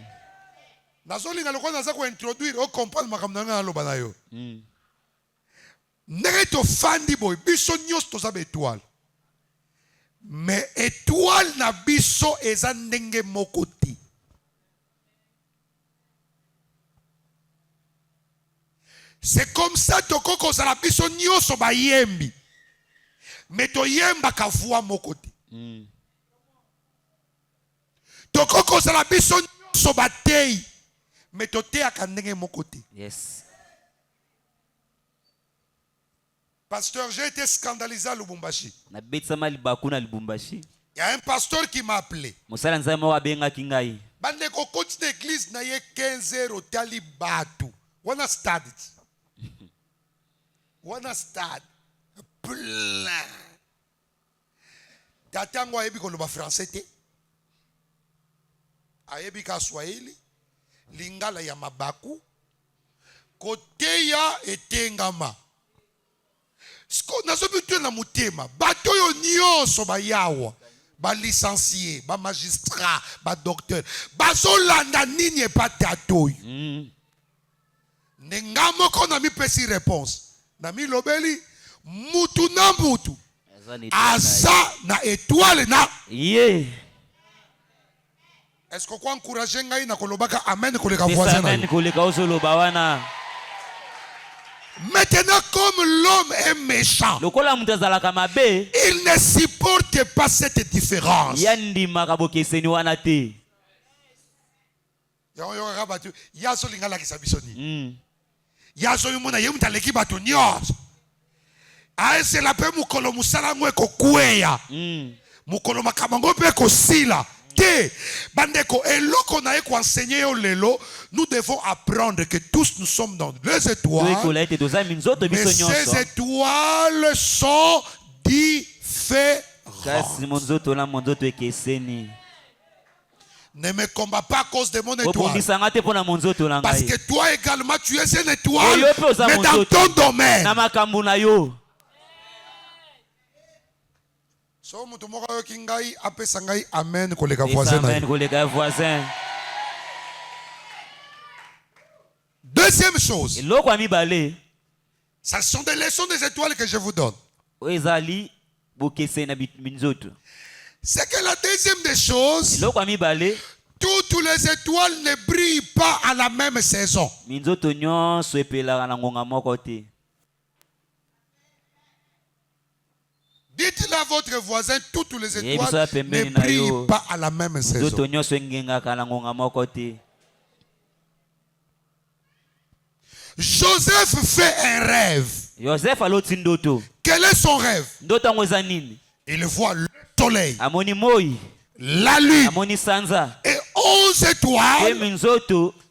Nazolinga lokwa naza ko introduire o comprendre makambo nga loba na yo. Ndenge to fandi boy, biso nyonso toza ba étoile. Mais étoile na biso eza ndenge moko te. C'est comme ça toko kozala biso nyonso ba yembi. Mais to yemba ka voix moko te. Toko kozala biso nyonso ba tei. Mais to te akandenge moko te.
Yes.
Pasteur, j'ai été scandalisé à Lubumbashi.
Il
y a un pasteur qui m'a appelé. Bande ko continue l'église na ye 15h au tali batu. Wanna start it. Wanna start plein. Tatango ayebi koloba français te. Ayebi ka Swahili. Lingala ya mabaku. Kote ya etengama. Sko nazo bitu na mutema. Bato yo nyonso ba yawa. ba licencié, ba magistrat, ba docteur, bazolanda nini epatato. Nenga moko na mi pesi réponse. Na mi lobeli mutu na mutu. Asa na étoile na.
Yeah.
Est-ce que quoi encourager ngai na kolobaka amen koleka voisin?
Amen koleka osoloba wana.
Maintenant, comme l'homme est méchant, il ne supporte pas cette différence. Bandeko, eloko na eko enseigner yo lelo, nous devons apprendre que tous nous sommes dans les étoiles, mais ces étoiles sont différentes. Ne me combat pas à cause de mon étoile, parce que toi également tu es une étoile, mais dans ton domaine. So mutu moko yo kingai apesa ngai amen koleka voisin. Deuxième chose, ça sont des leçons des étoiles que je vous donne. C'est que la deuxième des choses, toutes les étoiles ne brillent pas à la même saison. Dites-le à votre voisin, toutes les étoiles ne brillent pas à la même saison. Joseph fait un rêve. Quel est son rêve? Il voit le soleil, la lune et 11 étoiles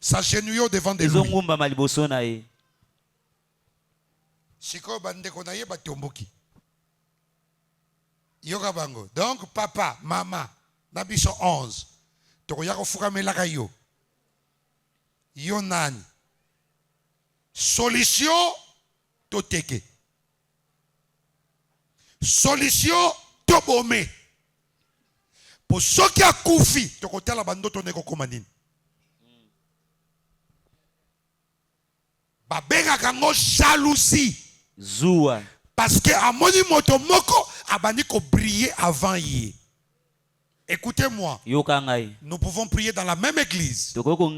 s'agenouillant devant de lui. Yoga bango. Donc papa, maman, nabiso 11. Tokoya kofuka melaka yo. Yo nani. Solution toteke. Solution tobome. Pour ceux qui a koufi, tokotala bandoto neko komanine. Babenga kango jalousie.
Zoua.
Parce que amoni moto moko abani ko briller avant hier. Écoutez-moi. Nous pouvons prier dans la même église. Nous pouvons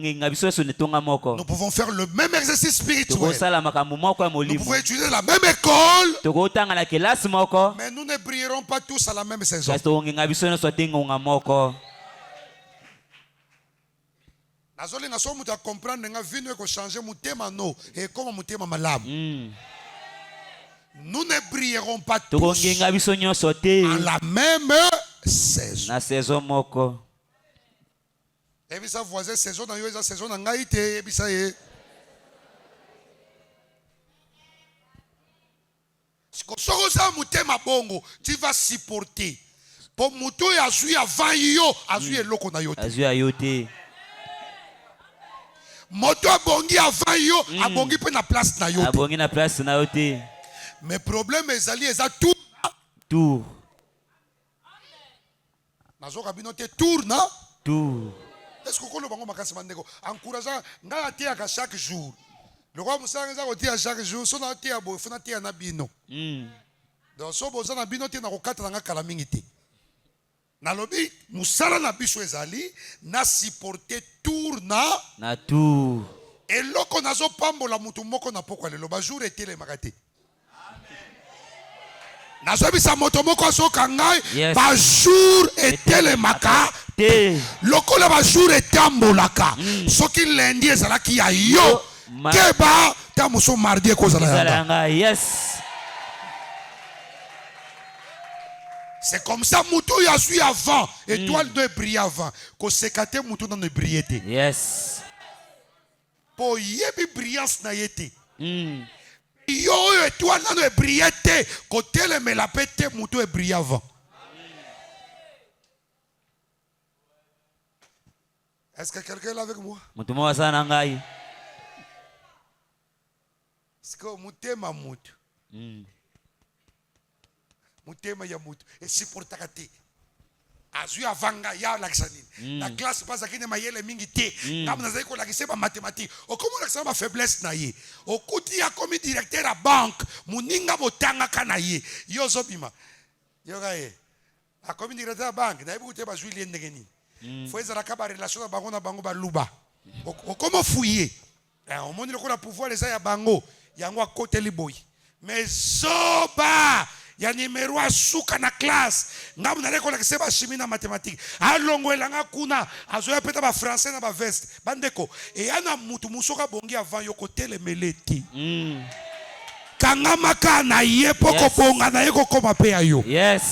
faire le même exercice spirituel. Nous pouvons étudier la même école. Mais nous ne brillerons pas tous à la même saison. Nazolinga so mutu comprendre nga vino ko changer mutema no et comme mutema malamu. Nous ne brillerons pas tous à la même saison. Et ça voisin saison na yo eza saison na ngai te ebisa ye. Siko ça mutema bongo, tu vas supporter. Pour mutu ya zui avant yo, azui eloko na yo te.
Azui ayote.
Moto abongi avant yo, abongi pe na place na yo te.
Abongi na place na yo te.
Mais problème ezali eza tout.
Tout.
Nazoka bino te tour na.
Tout.
Est-ce que kolo bango makasi mandeko encourageant ngala te aka chaque jour. Le roi Moussa ngeza ko te chaque jour, so na te ya bo fona te ya na bino. Donc so boza na bino te na ko kata nga kala mingi te. Na lobi musala na biso ezali na supporter tour na
tout.
Et loko nazo pambola mutu moko na poko lelo ba jour etele makate. Nazobisa moto moko soka ngai ba jour etelemaka te lokola ba jour etambolaka soki lundi ezalaki ya yo keba ta muso mardi ekozala yanga.
Yes.
C'est comme ça mutu ya suis avant étoile de briller avant ko sekate mutu na ne briller te.
Yes.
Po yebi brillance na yete. Yo étoile na briller te côté le me la pété mutu e briller avant. Est-ce que quelqu'un est là avec moi?
Mutu mo sana ngai.
Est-ce que mutema mutu? Mutema ya mutu et supportaka te. azui avanga ya lakisa nini na classe pas akine mayele mingi te ngam nazali ko lakisa ba mathématique okomo lakisa ba faiblesse na ye okuti ya komi directeur à banque muninga botanga kana ye yo zobima yo gaye akomi directeur à banque na ibu te ba zui ndenge nini faut ezala ka ba relation na bango ba luba okomo fouiller on moni le pouvoir les ya bango yango akoteli boy mais zoba ya numéro a suka na classe ngamu na rekola ke seba chimie na mathématique alongo elanga kuna azoya peta ba français na ba veste bandeko e yana mutu musoka bongi avant yo kotele meleti kanga makana ye poko bonga na ye kokoma pe ayo
Yes.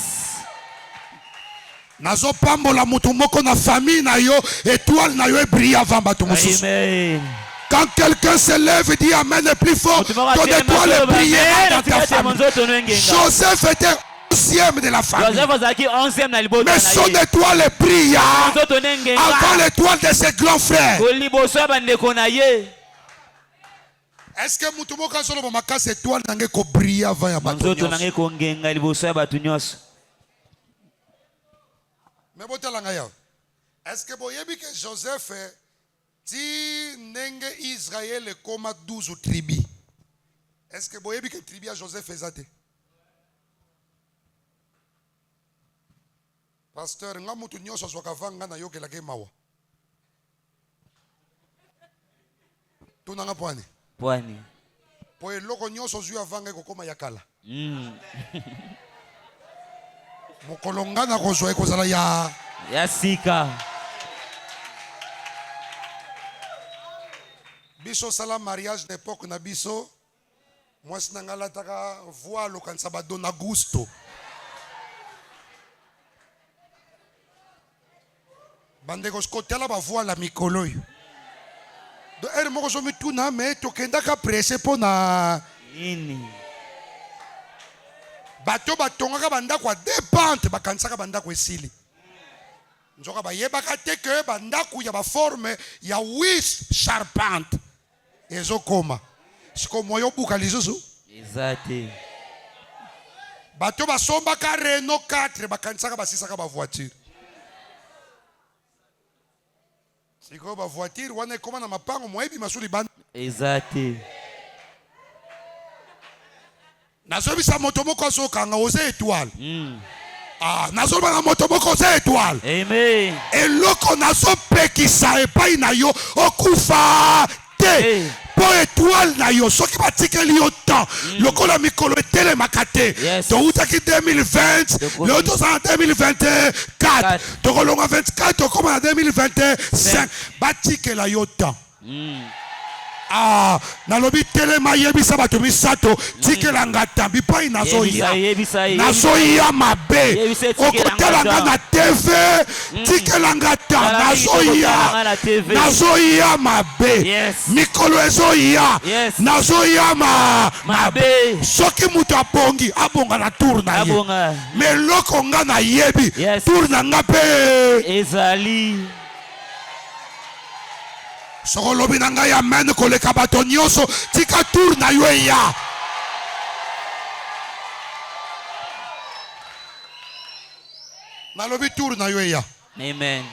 nazo pambola mutu moko na famille na yo étoile na yo e brille avant bato mususu.
Amen.
Quand quelqu'un se lève et dit Amen est plus fort, ton étoile est brillante dans ta famille. Joseph était 11e de la famille. Mais son étoile est brillante avant l'étoile de ses grands frères. Est-ce que Moutoumoko Solo Makas étoile n'a pas brillé avant ya bato? Mais est-ce que vous savez que Joseph si nenge Israël est comme 12 tribus? Est-ce que vous savez que tribu à Joseph faisait? Pasteur, nga mutu nyoso swakavanga na yoke lake mawa. Tunanga pwani.
Pwani.
Po eloko nyoso zui avanga kokoma yakala. Mokolongana kozwa ekozala ya
sika.
Biso sala mariage d'époque na biso. Moi sinangala taka voile kanisa ba don Augusto. Bande ko skotela ba voile mikolo yo. Do er moko zo mituna me to kenda ka presse pona
nini.
Bato batonga ka banda kwa dépente bakanisa ka banda kwa esili. Nzoka ba yebaka te ke banda ku ya ba forme ya 8 charpente. Ezokoma. Siko moyo buka lisusu.
Exacte.
Bato basomba ka Renault 4 bakanisa ka basisa ka ba voiture. Siko ba voiture wana ekoma na mapango moyebi masuli banda.
Exacte.
Nazobisa moto moko azokanga ose étoile. Nazoba na moto moko ose étoile.
Amen.
Eloko nazopekisa epai na yo okufa te. Po étoile na yo soki batikeli yo temps lokola mikolo etelemaka te toutaki 2020 leo toza na 2024 tokolonga 24 tokoma na 2025 batikela yo temps. Nalobi telema yebisa bato misato tikela ngata bipai nazoya mabe okotelanga na TV tikela ngata nazoya mabe mikolo ezoya nazoya mabe soki mutu abongi abonga na tour na ye meloko nga na yebi tour na nga pe
ezali.
Soko lobi na ngai amen koleka bato nyonso tika tour na yo ya. Nalobi tour na yo ya.
Amen.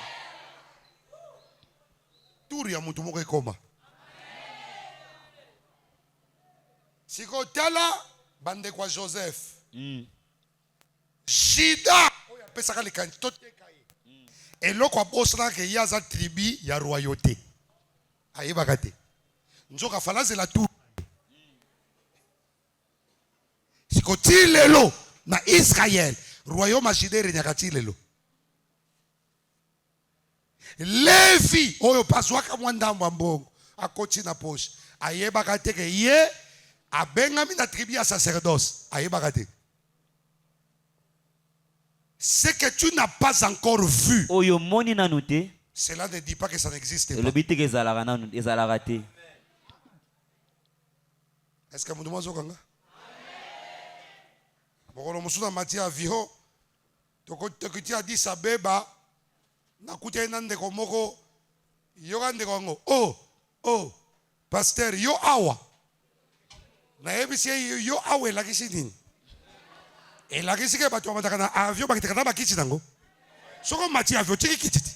Tour ya mutu moko ekoma. Siko tala bande kwa Joseph. Shida oya pesaka likanzi toteka ye. Eloko abosana ke yaza tribu ya royauté. Ayebaka te nzoka falaze la tour sikoti lelo na Israël royaume ajidere nyakati lelo Levi oyo paswaka mwandambo mbongo akoti na poche ayebaka te ke ye abengami na tribu ya sacerdoce ayebaka te. Ce que tu n'as pas encore vu
oyo moni na noté.
Cela ne dit pas que ça n'existe pas. Est-ce que vous demandez ça? Bokolo musuna mati avion. Tokoti Addis Abeba. Nakute nande komoko. Yogande kongo. Oh. Pasteur yo awa. Na ebisi yo awe lakisi nini? E lakisi ke batu amataka na avion bakitaka na bakiti nango. Soko mati avio tiki kititi.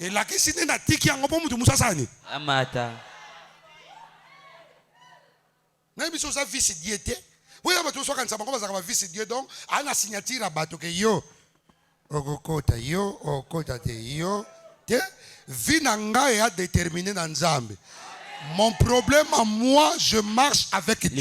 Et la kisine na tiki yango po mutu musa sani.
Amata.
Na biso za vice diété. Oui, ba to so kan sama ko ba vice diété donc ana signature bato ke yo. Okokota yo, okota te yo. Te vina ngai a déterminé na Nzambe. Mon problème à moi, je marche avec Dieu. Et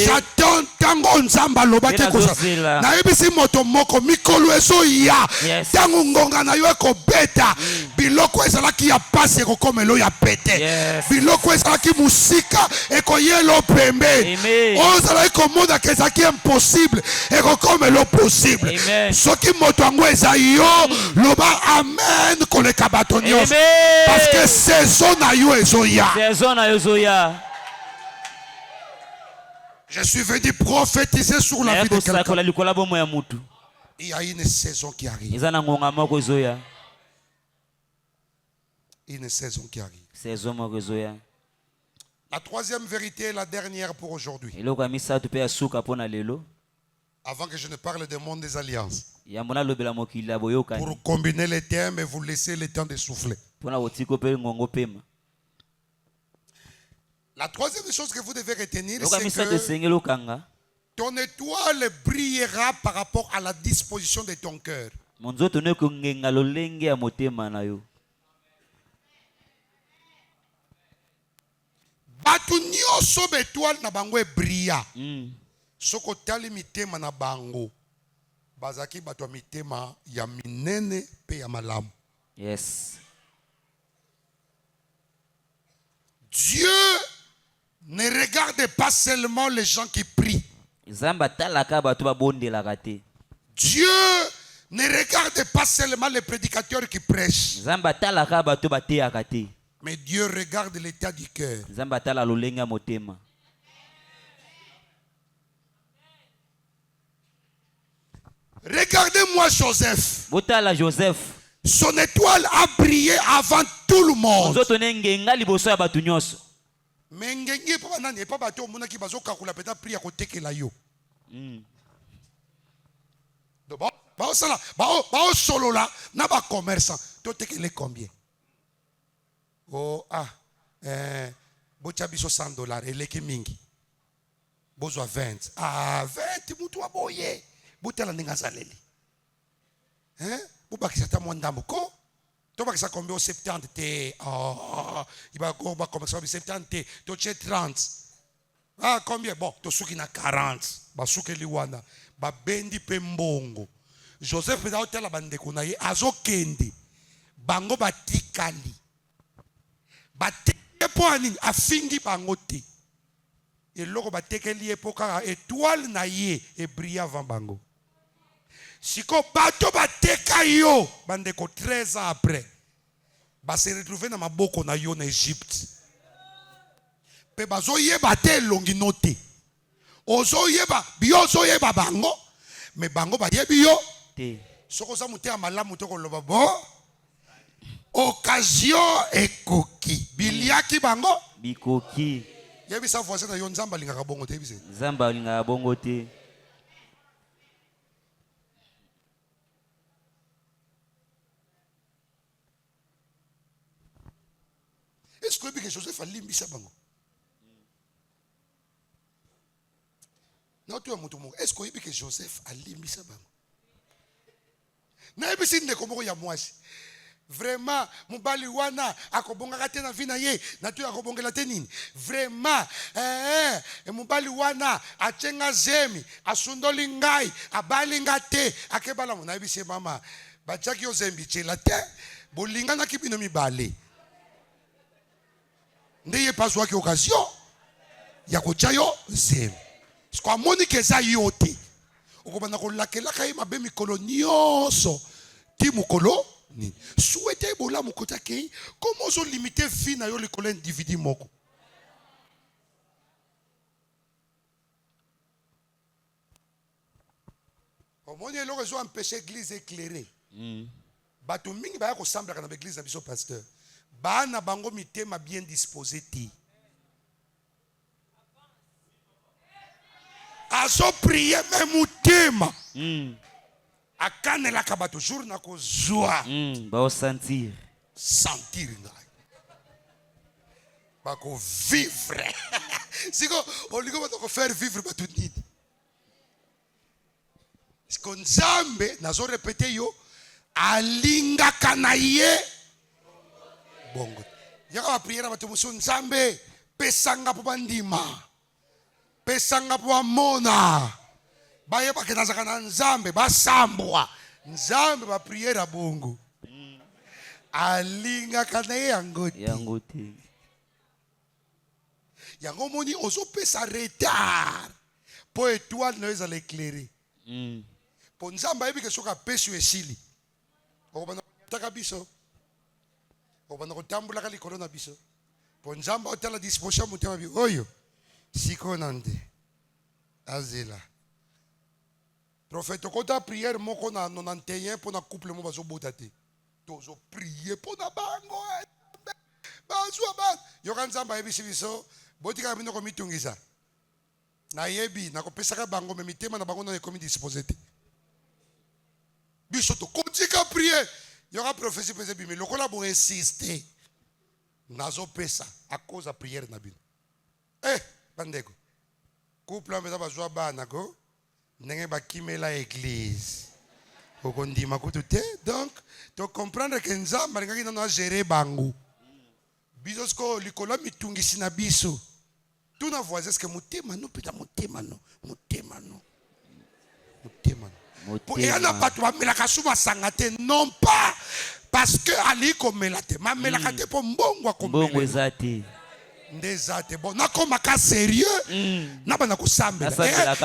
j'attends tango nzamba lobate kosa. Na ebisi moto moko mikolo eso ya. Tango ngonga na yo ko beta. Biloko ezala ki ya passe ko komelo ya pété. Biloko ezala ki musika e ko yelo pembe. Ozala ko moda ke ça qui est impossible e ko komelo possible. Soki moto ngo eza yo loba amen ko le kabatonio. Parce que saison je suis venu prophétiser sur la vie de quelqu'un. Il y a une saison qui arrive. Une saison qui arrive. La troisième vérité est la dernière pour aujourd'hui. Avant que je ne parle du monde des alliances. Pour combiner les thèmes et vous laisser le temps de souffler. La troisième chose que vous devez retenir, c'est que ton étoile brillera par rapport à la disposition de ton cœur. Batu nyoso betoile na bango e brilla. Soko tali mitema na bango. Bazaki bato mitema ya minene pe ya malamu.
Yes.
Dieu ne regarde pas seulement les gens qui prient. Dieu ne regarde pas seulement les prédicateurs qui prêchent. Mais Dieu regarde l'état du cœur. Regardez-moi Joseph. Son étoile a brillé avant tout le monde. Mais ngenge pa nani pa bato mona ki bazo kakula peta priya ko tekela yo. Ba solo là na ba commerçant to tekele combien? Oh bocha biso $100 eleki mingi. Bozo 20. 20 mutu aboye. Botela ninga zaleli. Bobakisa ta mwandambo ko. Toi, ça combien au 70 T? Il va commencer à 70 T. Tu as 30. Combien? Bon, tu as 40. Bah, souke liwana. Bah, bendi pembongo. Joseph peut avoir la bande konaye. Azo kendi. Bango batikali. Batike po aning. Afingi bango te. Et loko batike liye po kaka. Étoile na ye. Et brille avant bango. Siko bato bateka yo bandeko 13 ans après ba se retrouver na maboko na yo na Egypte pe bazo yeba te longi note ozo yeba bio zo yeba bango me bango ba yebi yo te soko za muté malamu to ko loba bo occasion ekoki biliaki bango
bikoki
yebi sa voisin na yo nzamba lingaka bongo te bise
nzamba lingaka bongo te.
Est-ce que Joseph a limbisa bango? Non, tu as mon est-ce que Joseph a limbisa bango? Na ebisi ne komoko ya mwasi. Vraiment, mobali wana akobonga te na vina ye, na tu akobongela te nini? Vraiment, mobali wana achenga zemi, asundoli ngai, abali ngate, akebala mo na ebisi mama. Bachaki yo zembi chela te, bolinga na kibino mibale. Ndeye paswa ki occasion ya kocha yo zemi. Kwa moni keza yote. Okobana ko lakela kai mabe mikolo nyonso. Ti mukolo ni. Souhaité bola mukota kei. Comment zo limiter vie na yo likolo individu moko. Omoni eloko zo empêcher église éclairée. Bato mingi ba ko sambla kana église na biso pasteur. Bana bango mitema bien disposé ti. Azo prier même mutema. akanelaka bato jour na kozwa
baosentir
sentir ngai bakovivre siko olingo bato kofaire vivre bato nini siko nzambe nazorepete yo alingaka na ye bongo yaka bapriere bato mosusu nzambe pesanga mpo bandima pesanga mpo bamona bayebake nazaka na nzambe basambwa nzambe bapriere bongo alingaka na ye yango te yango moni ozopesa retard mpo étoile na yo ezala éclairé mpo nzambe ayebi ke soki apesi yo esili okobanda kotaka biso okobanda kotambulaka likolo na biso mpo nzambe otala disposition motema bi oyo sikoyo na nde azela prophète okota prière moko na 91 mpo na couple mo bazobota te tozoprie mpo na bango bazwa bana yoka nzambe ayebisi biso botikaka bino komitungisa nayebi nakopesaka bango me mitema na bango nano ekomi dispose te biso tokotika priere yoka prophétie mpenza bimi lokola boinsiste nazopesa a cause ya priere na bino bandeko couple mpeza bazwa bana ko ndenge bakimela église okondima kutu te donc tocomprendre ke nzambe alingaki nano agere bango biso siko likolo mitungisi na biso tuna voisin eske motema no mpeta motema no po eya na bato bamelaka su masanga te non pas parce que ali komela te mamelaka te mpo mbongo akomela
eza te
nde eza te bon nakomaka sérieux na bana kosambela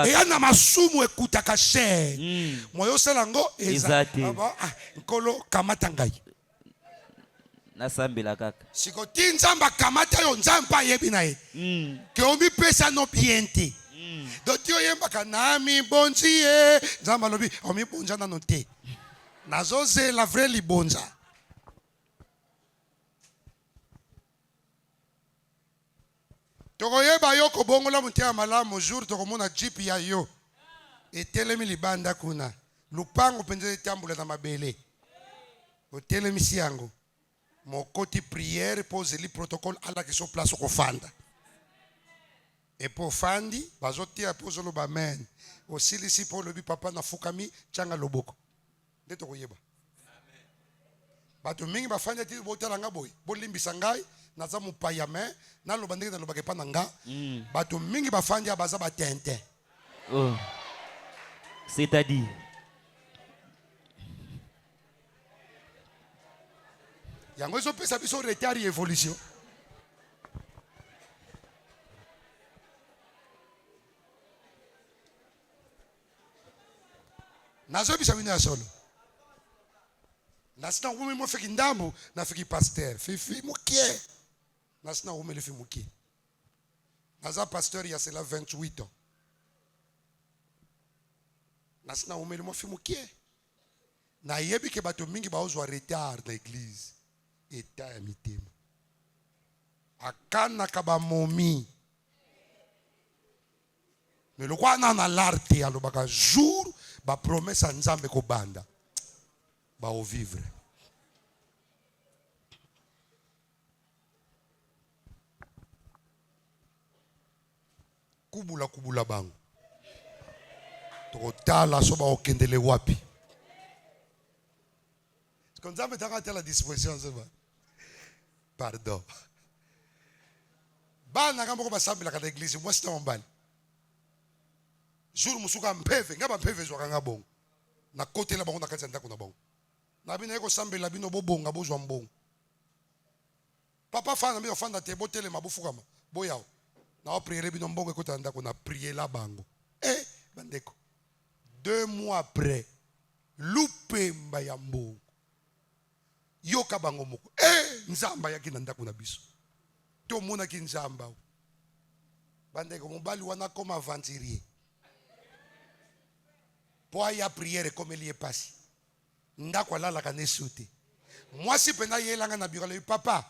eya na masumu ekutaka cher moyo osala yango eza te nkolo kamata ngai
nasambela kaka
siko ti nzambe akamata yo nzambe mpe ayebi na ye ke omipesa no bien te do ti oyembaka na mibonzi ye nzambe alobi omibonza nano te nazozela vrai libonza tokoyeba yo kobongola motema malamu jour tokomona jipe ya yo etelemi libanda kuna lupango mpenza etambola na mabele otelemisi yango mokoti priere mpo ozeli protocole alaki so place okofanda epo ofandi bazotia mpo ozoloba amen osilisi mpo olobi papa nafukami tyanga loboko nde tokoyeba bato mingi bafandi ati botala nga boye bolimbisa ngai naza mopaya me naloba ndenge nalobaka epa na nga bato mingi bafandi ya baza batente
c'est-à-dire
yango ezopesa biso retard ya évolution nazobisa bino ya solo nasina ngumi mo feki ndambo na feki pasteur fifi mokie nasina ngumi le fi mokie naza pasteur ya cela 28 ans nasina ngumi le mo fi mokie na yebi ke bato mingi baozwa retard na église eta ya mitema akanaka bamomi me lokwa na larte alobaka jour bapromese ya nzambe kobanda baovivre kubula bango tokotala so baokendele wapi siko nzambe taka tela disposition seba pardon bana kamboko basambelaka na église mwasi na mobali jour mosuka mpeve nga bampeve ezwaka nga bongo nakotela bango na kati ya ndako na bango na bino ekosambela bino bobonga bozwa mbongo papa fana bino fanda te botelema bofukama boyao na opriere bino mbongo ekota na ndako na priela bango bandeko 2 mois après lupemba ya mbongo yoka bango moko nzamba yaki na ndako na biso tomonaki nzamba bandeko mobali wana koma aventurier po aya priere ekomeli ye pasi ndako alalaka nesu te mwasi mpena yelanga na biro alobi papa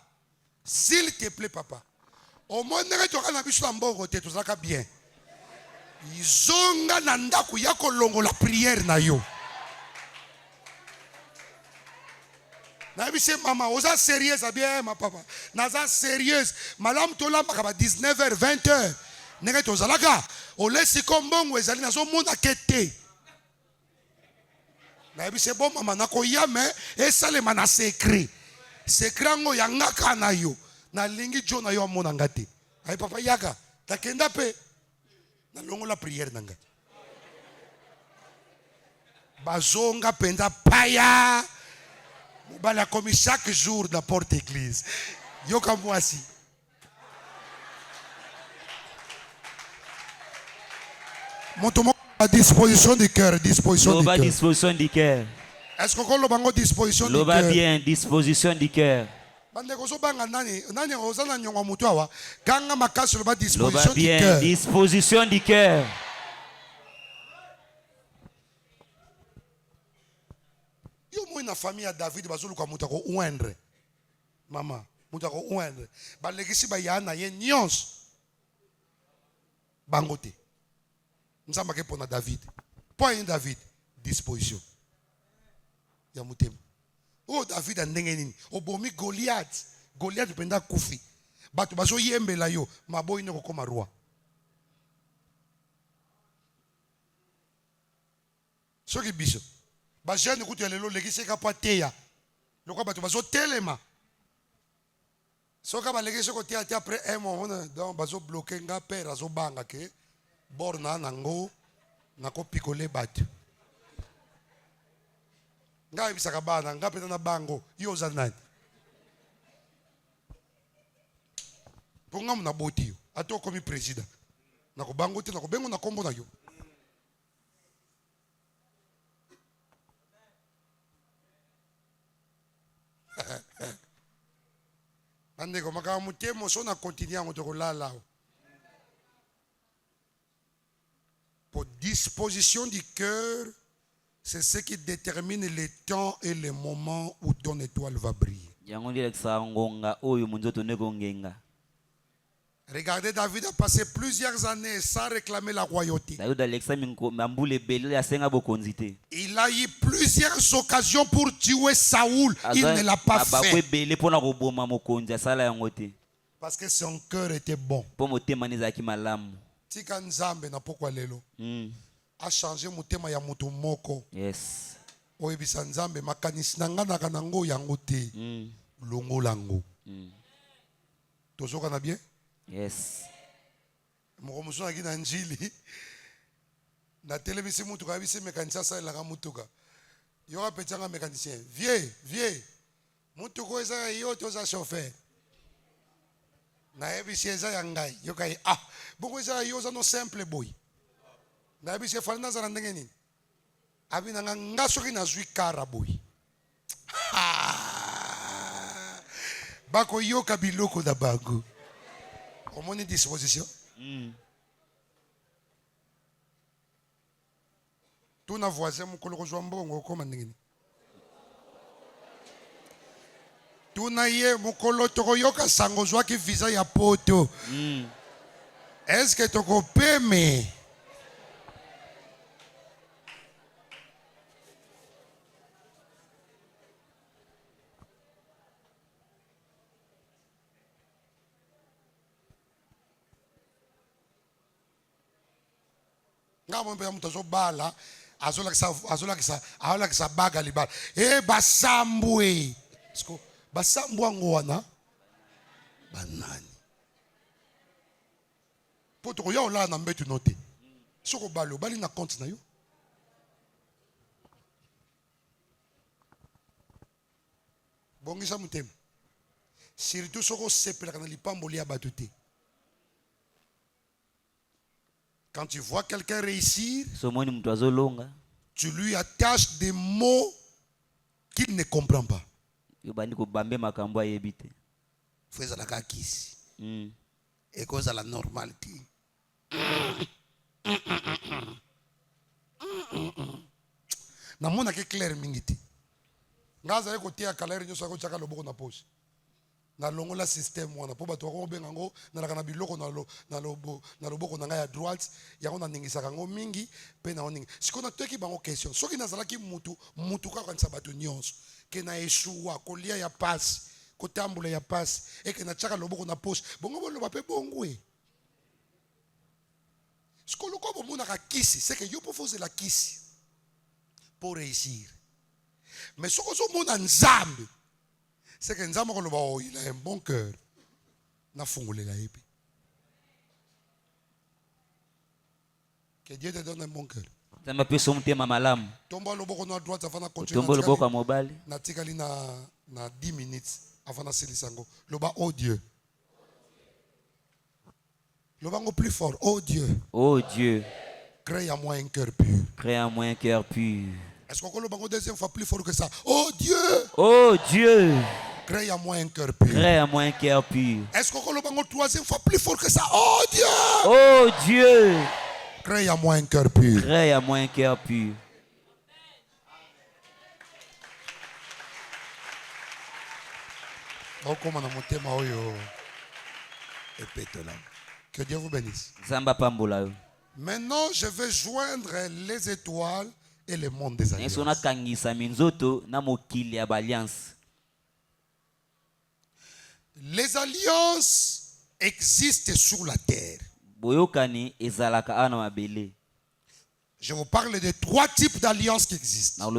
s'il te plaît papa omoneke toka na biso na mbongo te tozalaka bien izonga na ndako ya kolongola priere na yo Naïbise maman, osa sérieuse bien ma papa. Naza sérieuse. Malam tola makaba 19h 20h. Nenge tozalaka. O lesi kombongo ezali nazo mona kete. Naïbise bon maman nako yame esalema na secret. Secret ngo yangaka na yo. Na lingi jona yo mona ngate. Ay papa yaka. Takenda pe. Na longo la prière nanga. Bazonga penda paya. Il a commis chaque jour dans la porte église. Yo comme moi si. Montre-moi à disposition du cœur, disposition du cœur.
Disposition du cœur.
Est-ce qu'on a une disposition du cœur?
Loba bien, disposition du cœur. Loba bien, disposition du cœur.
Une famille à David bazoluka mutako oindre maman mutako oindre ba legisi ba yana ye nyons bangote nzamba ke pona David point David disposition ya mutema oh David andenge nini obomi Goliath penda kufi batu bazo yembela yo maboyi ne kokoma roi soki biso ba jeune kutu ya lelo legisi ka pateya lokwa bato bazo telema soka ba legisi ko tia après un moment donc bazo bloquer nga père azo banga ke borna nango nako picoler bato nga bisaka bana nga peta na bango yo za nani ponga mna boti ato komi président nako bango te nako bengo na kombo na yo. Andeko maka mutemo so na continuer ngo tokolala. Pour disposition du cœur, c'est ce qui détermine le temps et le moment où ton étoile va briller. Regardez, David a passé plusieurs années sans réclamer la royauté. Il a eu plusieurs occasions pour tuer Saoul. Il ne l'a pas fait. Parce que son cœur était bon. Tika Nzambe na pokwa lelo. A changé motema ya moto moko.
Yes.
Oyebisa Nzambe makanisi na ngana kanango yango te. Longo lango. Tozoka na bien?
Yes.
Moko na kina njili. Na televisi mutuka abisi mécanicien ça la mutuka. Yo apetanga mécanicien. Vieux. Mutuko eza yo toza chauffeur. Na ebisi eza yangai. Yo kai boko eza yo za no simple boy. Na ebisi falna za ndenge nini? Abina nga soki na zui kara boy. Bako yo kabiloko da bango. Comment une disposition? Tout na voisin mon collègue Joambongo comme ndingini. Tout na ye mon collègue Toroyoka sangozwa ki visa ya poto. Est-ce que tu peux me? Ngamo mpe mutazo bala azolakisa baga libala basambwe sko basambwa ngwana banani poto ya ola na mbetu note soko balo bali na compte na yo bongisa mutema surtout soko sepelaka na lipambo lia batuté. Quand tu vois quelqu'un réussir, tu lui attaches des mots qu'il ne comprend pas. Fais la kakis. Et cause à la normalité. Na mona ke clair mingiti. Ngaza yeko tia kalere nyosa ko chaka loboko na pose. Na longo la système wana po bato ko benga ngo na kana biloko na loboko na nga ya droite ya ko na ningisaka ngo mingi pe na oningi. Siko na teki bango question. Soki nazalaki mutu ka kanisa bato nyonso. que na Yeshua kolia ya passe kotambula ya passe et que na tchaka loboko na poche bongo boloba pe bongwe. Ce que loko bomona ka kisi c'est que yo pour faire la kisi pour réussir. Mais ce que zo mona nzambe c'est que nzambe ko loba oh, il a un bon cœur. Na fungulela yepi. Que Dieu te donne un bon cœur.
Tomba
loboko na droite avant de continuer.
Tomba loboko à mobile.
Na tikali na 10 minutes avant de se lisango. Loba oh Dieu. Lobango plus fort. Oh Dieu.
Oh Dieu.
Crée à moi un cœur pur.
Crée à moi un cœur pur.
Est-ce qu'on le bango deuxième fois plus fort que ça? Oh Dieu.
Oh Dieu.
Crée à moi un cœur pur.
Crée à moi un cœur pur.
Est-ce qu'on le bango troisième fois plus fort que ça? Oh Dieu.
Oh Dieu.
Crée à moi un cœur pur.
Crée à moi un cœur pur.
Que Dieu vous bénisse.
Zamba pambola.
Maintenant, je vais joindre les étoiles et le monde des alliances. Les alliances existent sur la terre. Je vous parle de 3 types d'alliances qui existent.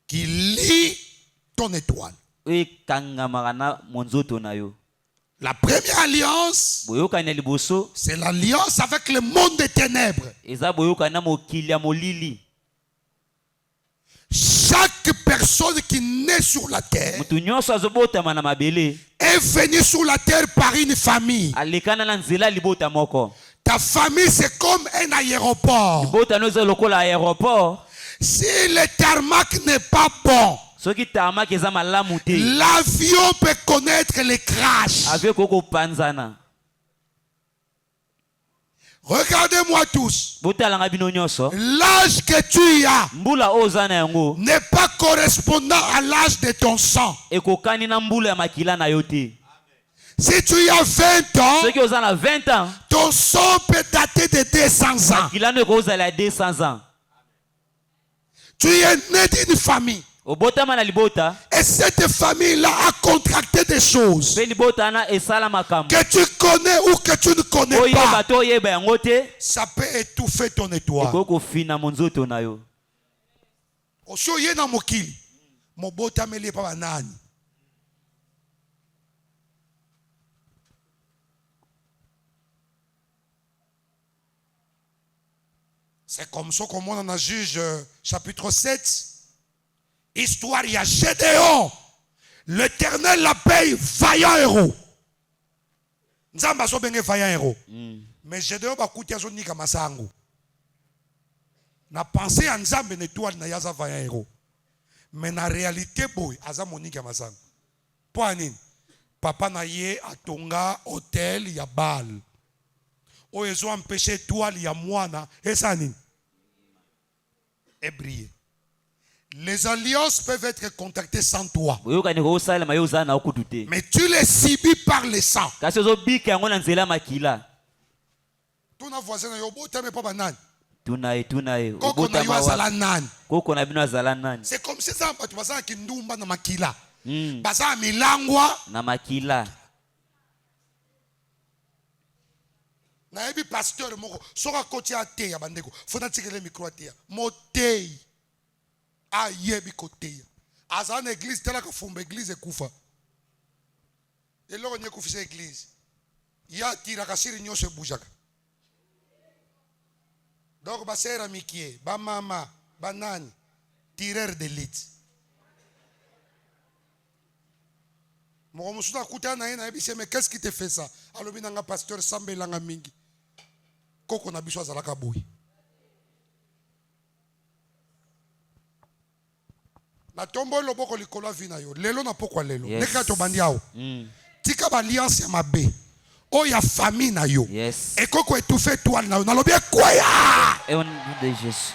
Qui lient ton étoile. La première alliance, c'est l'alliance avec le monde des ténèbres. Chaque personne qui naît sur la terre est venue sur la terre par une famille. Ta famille, c'est comme un aéroport. Si le tarmac n'est pas bon, l'avion peut connaître les crashs. Regardez-moi tous. L'âge que tu as n'est pas correspondant à l'âge de ton sang. Si tu as 20 ans, ton sang peut dater de 200 ans. Tu es né d'une famille. Et cette famille-là a contracté des choses que tu connais ou que tu ne connais pas. Ça peut étouffer ton étoile. C'est comme ça qu'on montre dans Juge chapitre 7. Histoire, il y a Gédéon. L'Éternel l'appelle vaillant héros. Nzamba so benge vaillant héros. Mais Gédéon va coûter à son nika masango. Na pensé à Nzambe n'étoile na yaza vaillant héros. Mais na réalité boy, aza monika masango. Pour nini? Papa na ye atonga hôtel ya bal. O ezo empêcher étoile ya mwana. Et ça nini? Et briller. Les alliances peuvent être contactées sans toi. Mais tu les subis par le sang. Ton voisin c'est comme si ça qui ndumba na makila. Basa milangwa
na makila.
Na ebi pasteur moko soka koti ate ya bandeko. Fona tikele micro ate. Motei. Ayebi koteya azana église tela ka fumba église ekufa eloko nye kufisa église ya tira kasiri nyose bujaka donc basera mikie ba mama banani tireur d'élite mo musuta kutana na ebise mais qu'est-ce qui te fait ça alobi nanga pasteur sambelanga mingi koko na biso azalaka boyi. La tombo loboko likolo vina yo lelo na pokwa lelo neka to bandiao tika ba alliance ya mabe o ya famille na yo et koko étouffé toi na na lobi quoi ya
et on de Jésus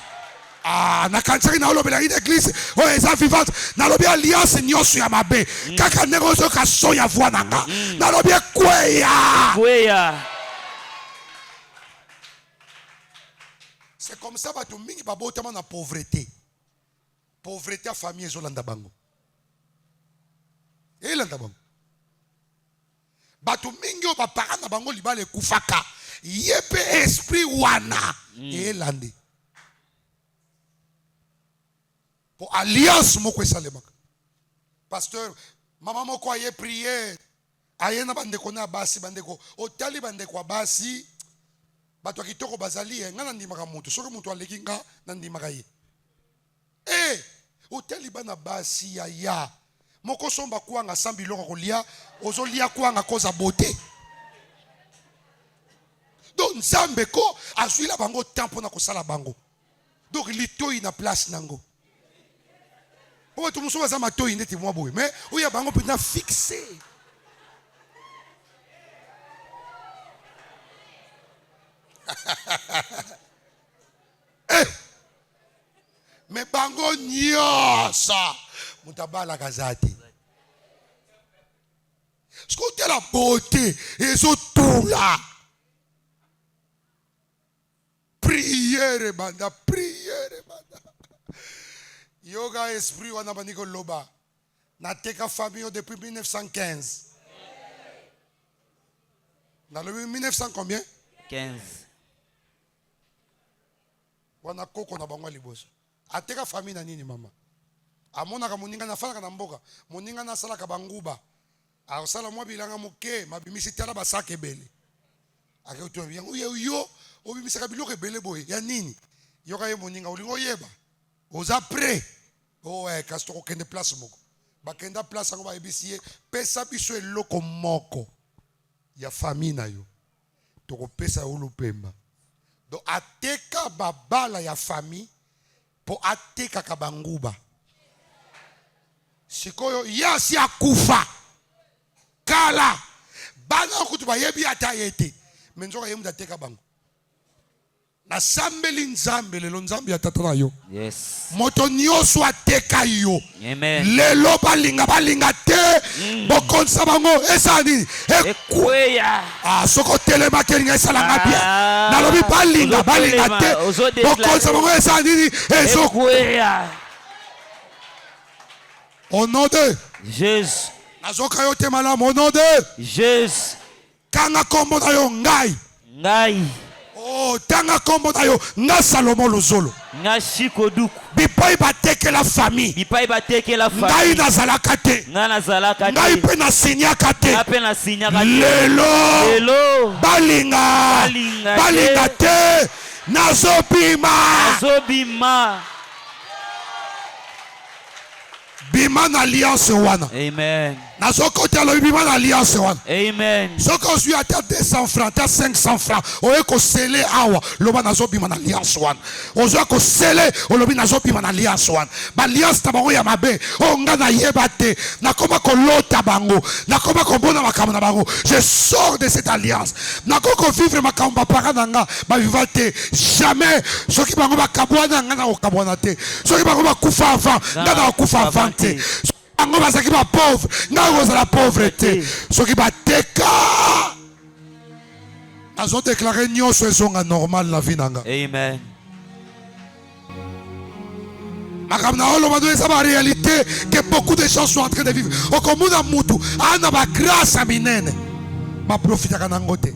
na kantsaki na lobi la église o eza vivante na lobi alliance nyoso ya mabe kaka nego zo ka so ya voix nanga na lobi quoi ya c'est comme ça ba to mingi ba botama na pauvreté. pauvreté à famille ezolanda bango. Elanda bango. Bato mingi o bapara na bango libala ekufaka. Yepe esprit wana elande. Pour alliance moko esalemaka. Pasteur, maman moko aye prière. Aye na bandeko na basi bandeko. Otali bandeko basi. Bato kitoko bazali nga na ndimaka mutu. Soki mutu aleki nga na ndimaka ye. Otali bana basi ya. Moko somba kuanga sambi loko kolia. Ozo lia kuanga koza beauté. Donc nzambe ko azwi la bango tempo na kosala bango. Donc litoi na place nango. Pour tout le monde, ça m'a tout inné, moi, mais où il y a bango peut fixé. Mais bango nyosa, mutabala kazati. Ce qu'on a la beauté et ce tout là. Prière banda, prière banda. Yoga esprit wana baniko loba. Na teka famille depuis 1915. Dans le 1900 combien?
15.
Wana koko na bangwa liboso. Ateka famille na nini mama? Amona ka moninga na fala ka na mboka. Moninga na sala ka banguba. A sala mwa bilanga moke, mabimisi tala basake bele. Ake utu yango yo obimisa ka biloko ebele boye. Ya nini? Yoga ye moninga olingo yeba. Oza prêt. Oh ouais, kasi to kende place moko. Ba kenda place ngo ba ebisiye pesa biso eloko moko. Ya famille na yo. To ko pesa ulu pemba. Do ateka babala ya famille po ateka kabanguba. Sikoyo yasi akufa. Kala bana kutuba yebi atayete. Menzoka yemu dateka bangu. Na sambeli nzambe lelo nzambe ya tata yo.
Yes.
Moto nyoso ateka yo.
Amen.
Lelo balinga te. Bokonsa bango esani.
Ekweya.
Soko telema kelinga esalanga bien. Nalobi balinga te. Bokonsa bango esani.
Ekweya.
Au nom de
Jésus.
Nazoka yo te malamu au nom de
Jésus.
Kanga kombo na yo ngai.
Ngai.
Oh, tanga kombo na yo nga Salomo Lozolo.
Nga Shikoduku.
Bipai bateke la famille.
Bipai bateke la famille.
Ngai nazalaka te.
Nga nazalaka te.
Ngai pe na sinyaka te.
Nga pe na sinyaka te.
Lelo. Balinga te. Nazobima. Bima na alliance wana.
Amen.
Nazokota lo bima na alliance wana.
Amen.
Soko suis à 200 francs, à 500 francs. Oye ko sele awa, loba nazobima na alliance wana. Ozo ko sele, olobi nazobima na alliance wana. Ba alliance tabango ya mabe, o nga na yeba te. Na koma ko lota bango, na koma ko bona makambo na bango. Je sors de cette alliance. Na koko vivre makambo ba parana nga, ba vivate jamais. Soki bango ba kabwana nga na ko kabwana te. Soki bango ba kufa avant, nga na kufa avant te. Bango ba saki ba pauvre, nga ko la pauvreté. Soki ba teka. Ils ont déclaré nyonso ezonga normal la vie nanga.
Amen.
Makamna oloba do eza ba réalité que beaucoup de gens sont en train de vivre. Okomuna mutu ana ba grâce à minene. Ma profitaka nango te.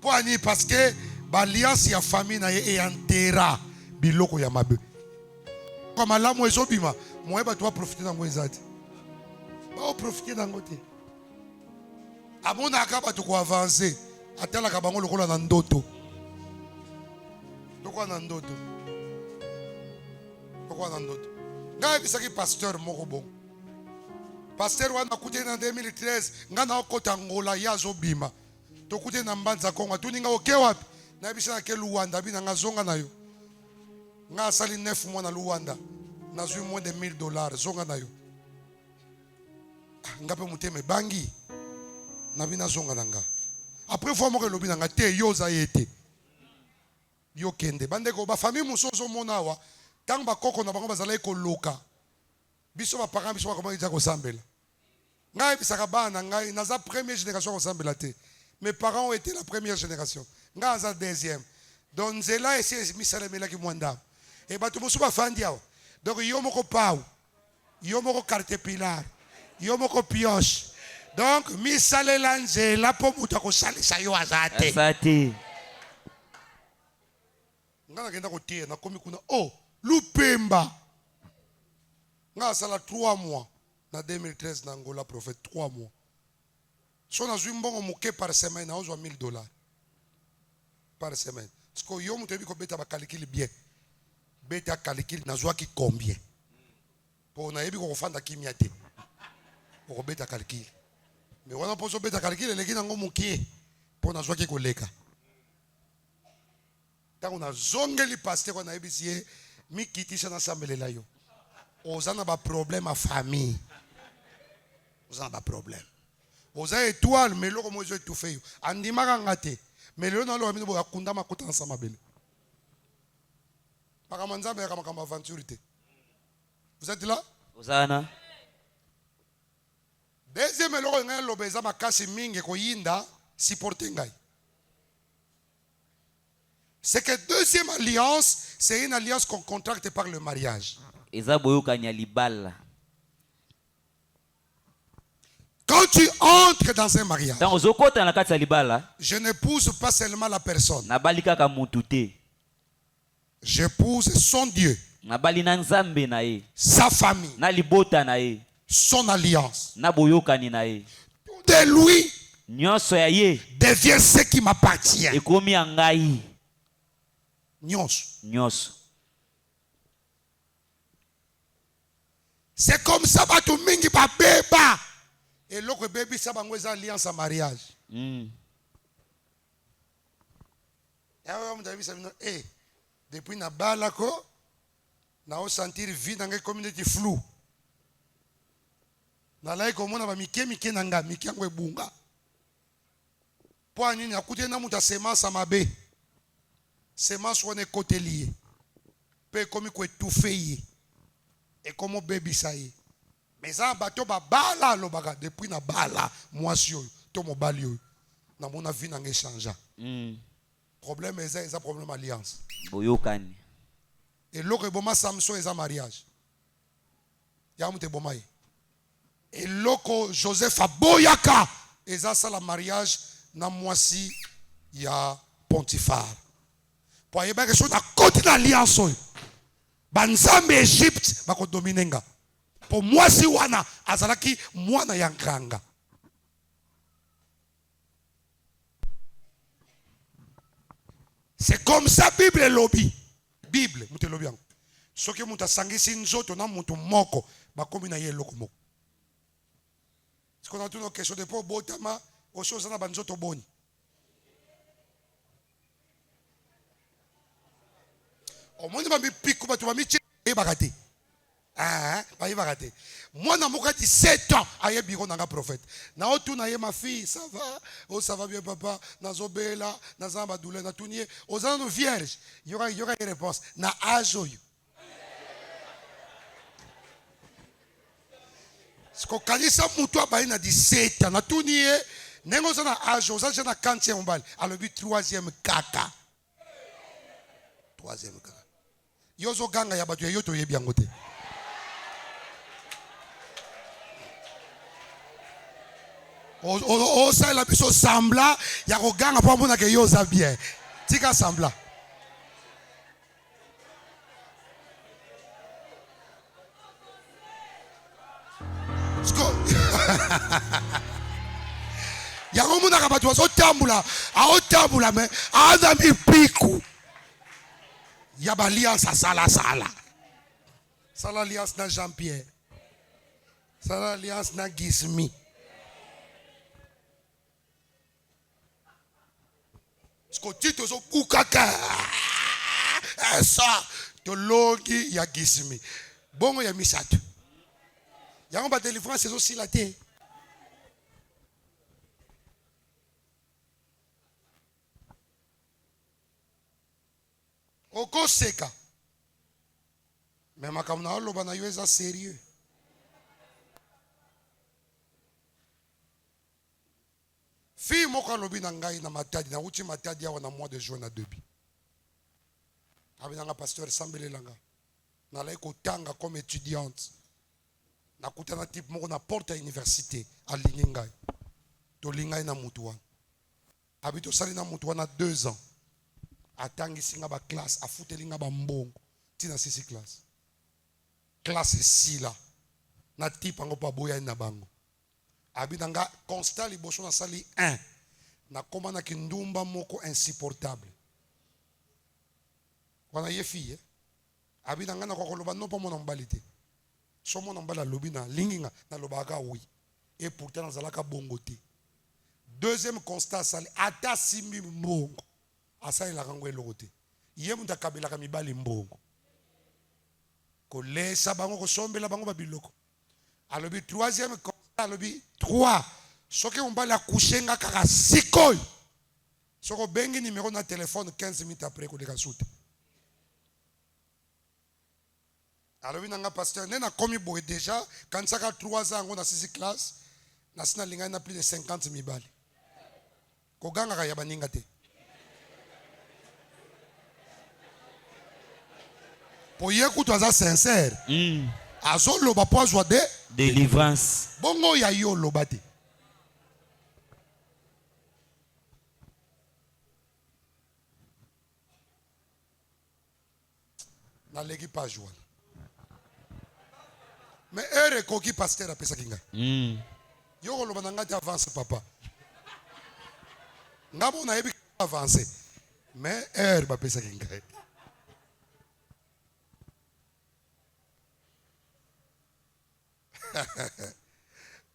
Poani parce que ba alliance ya famille na ye entera biloko ya mabe. Comme malamu ezobima, moi ba toi profiter nango ezati. Ba profiter nango te. Amona akaba to ko avancer. Atala kabango lokola na ndoto. Lokola na ndoto. Lokola na ndoto. Ngai bisaki pasteur moko bon. Pasteur wana kute na 2013 nga na okota ngola yazo bima. To kute na mbanza Kongo tuninga oke wapi? Na bisana ke Luanda bina nga zonga na yo. Nga sali 9 mois na Luanda. Na zui moins de $1000 zonga na yo. Nga pe muteme bangi. Na bina zonga na nga. Après fois moko lobi nanga te yo za yete. Yo kende bandeko ba famille musozo mona wa tang ba koko na bango bazala ko loka. Biso ba parents biso ba comment ils ko sambela. Ngai bisaka bana ngai naza première génération ko sambela te. Mes parents ont été la première génération. Ngai za deuxième. Donc zela esi misalemela ki mwanda. Et ba to muso ba fandi awa. Donc yo moko pau, yo moko caterpillar, yo moko pioche. Donc mi salela nzela po mutu akosalisa yo azate.
Azate.
Ngana kenda kotie na komi kuna oh Lupemba. Nga sala 3 mois na 2013 na Angola prophète 3 mois. So na zwi mbongo muke par semaine na ozwa $1000 par semaine. Parce que yo mutu ebi ko beta ba calcul bien. Beta calcul na zwa ki combien. Pour na ebi ko fanda kimia te. Pour beta calcul. Mais wana poso beta calcul eleki nango mukie. Pour na zwa ki koleka. Tango na zongeli pasteur wana ebisie mi kitisha na sambelela yo. Ozana ba problème à famille. Ozana ba problème. Oza étoile mais loko mozo étouffé yo. Andimaka ngate. Mais le na lo amino bo akunda makota na samabele. Pakamanza be kama aventure te. Vous êtes là?
Ozana.
Deuxième loko ngai lobeza makasi mingi ko yinda supporter ngai. C'est que deuxième alliance, c'est une alliance qu'on contracte par le mariage. Quand tu entres dans un mariage, je n'épouse pas seulement la personne. J'épouse son Dieu, sa famille, son alliance. Tout de lui devient ce qui m'appartient. Nyos. C'est comme ça, batu mingi ba beba. Et l'autre baby, ça va nous alliance à mariage. Depuis na balako, na o sentir vie dans une communauté floue. Na lai komona ba mike nanga, mike ngwe bunga. Po anini akute na muta semence mabe. Semence on est côté lié. Pe comme ko étouffé. Et comme baby ça y. Mais ça bateau ba bala lo baga depuis na bala moi si to mo bali yo. Na mona vie na échange. Problème est un problème alliance.
Boyokani.
Et l'autre boma Samson est un mariage. Ya mute boma. Et l'autre Joseph a boyaka et ça la mariage na moisi ya Pontifar. Pour y avoir quelque chose à côté de l'alliance. Banzambe Égypte bako dominenga. Pour moi si wana azalaki mwana yankanga. C'est comme ça Bible lobby. Bible mute lobby yango. Soki muta sangisi nzoto na mutu moko bakomi na ye loko moko. Est-ce qu'on a toutes nos questions de pour botama aux choses na banzoto boni. Au moins, je pique, je vais me barater. Ah, je barater. Moi, j'ai 17 ans, je suis un prophète. Na otu na ye ma fille, ça va? Oh, ça va bien, papa. Na zobela, na zamba doule, na tournier. Aux ans vierges, il y aura une réponse. Na ajoyo. Ce qu'on dit, ça, moutoua, bah, il a 17 ans. Na tournier, n'engo ça na ajo, ça, j'ai na 40e balle. Alors, 3e kaka. 3e kaka. Yozo ganga ya batu ya yoto yebi yango te. O sa la biso sambla ya ko ganga po mona ke yoza bien. Tika sambla. Sko. Ya ko mona ka batu so tambula, a o tambula me aza mi piku. Ya ba alliance à sala. Sala alliance na Jean-Pierre. Sala alliance na Gismi. Sko tito so kukaka. Ça to logi ya Gismi. Bongo ya misatu. Ya on ba délivrance c'est aussi la terre. Oko seka. Mais makamna oloba na yo eza sérieux. Fille moko lobi na ngai na matadi na uti matadi awa na mois de juin na debi. Abinanga pasteur sambelelanga. nalai kotanga comme étudiante nakutana type moko na porte ya université alingi ngai tolingai na mutu wana abi tosali na mutu wana 2 ans atangisi nga classe afuteli nga mbongo tina 6 classe esila na type ango pa boya na bango abi nanga constat liboso na sali 1 na koma na kindumba moko insupportable wana ye fille abi nanga na kokoloba no pa mona mbali te so mona mbala lobi na linginga na lobaka oui et pourtant nazalaka bongo te. Deuxième constat sali ata simbi mbongo asali la kango eloko te ye muta kabelaka mibali mbongo kolesa bango kosombela bango babiloko alobi. Troisième constat alobi 3 soki mbali akushenga kaka sikoy soko bengi numéro na téléphone 15 minutes après koleka soute. Alors, nanga pasteur, nena komi boy déjà, quand ça a 3 ans, on a 6 classes, na sina linga na plus de 50 mibali. Koganga kaya baninga te. Pour y écouter ça sincère. Azo loba po azwa de
délivrance.
Bongo ya yo loba te. Na legi pas joie. Mais heure koki pasteur a pesa kinga. Yo ko lobana ngati avance papa. Ngabo na yebi avancer. Mais heure ba pesa kinga.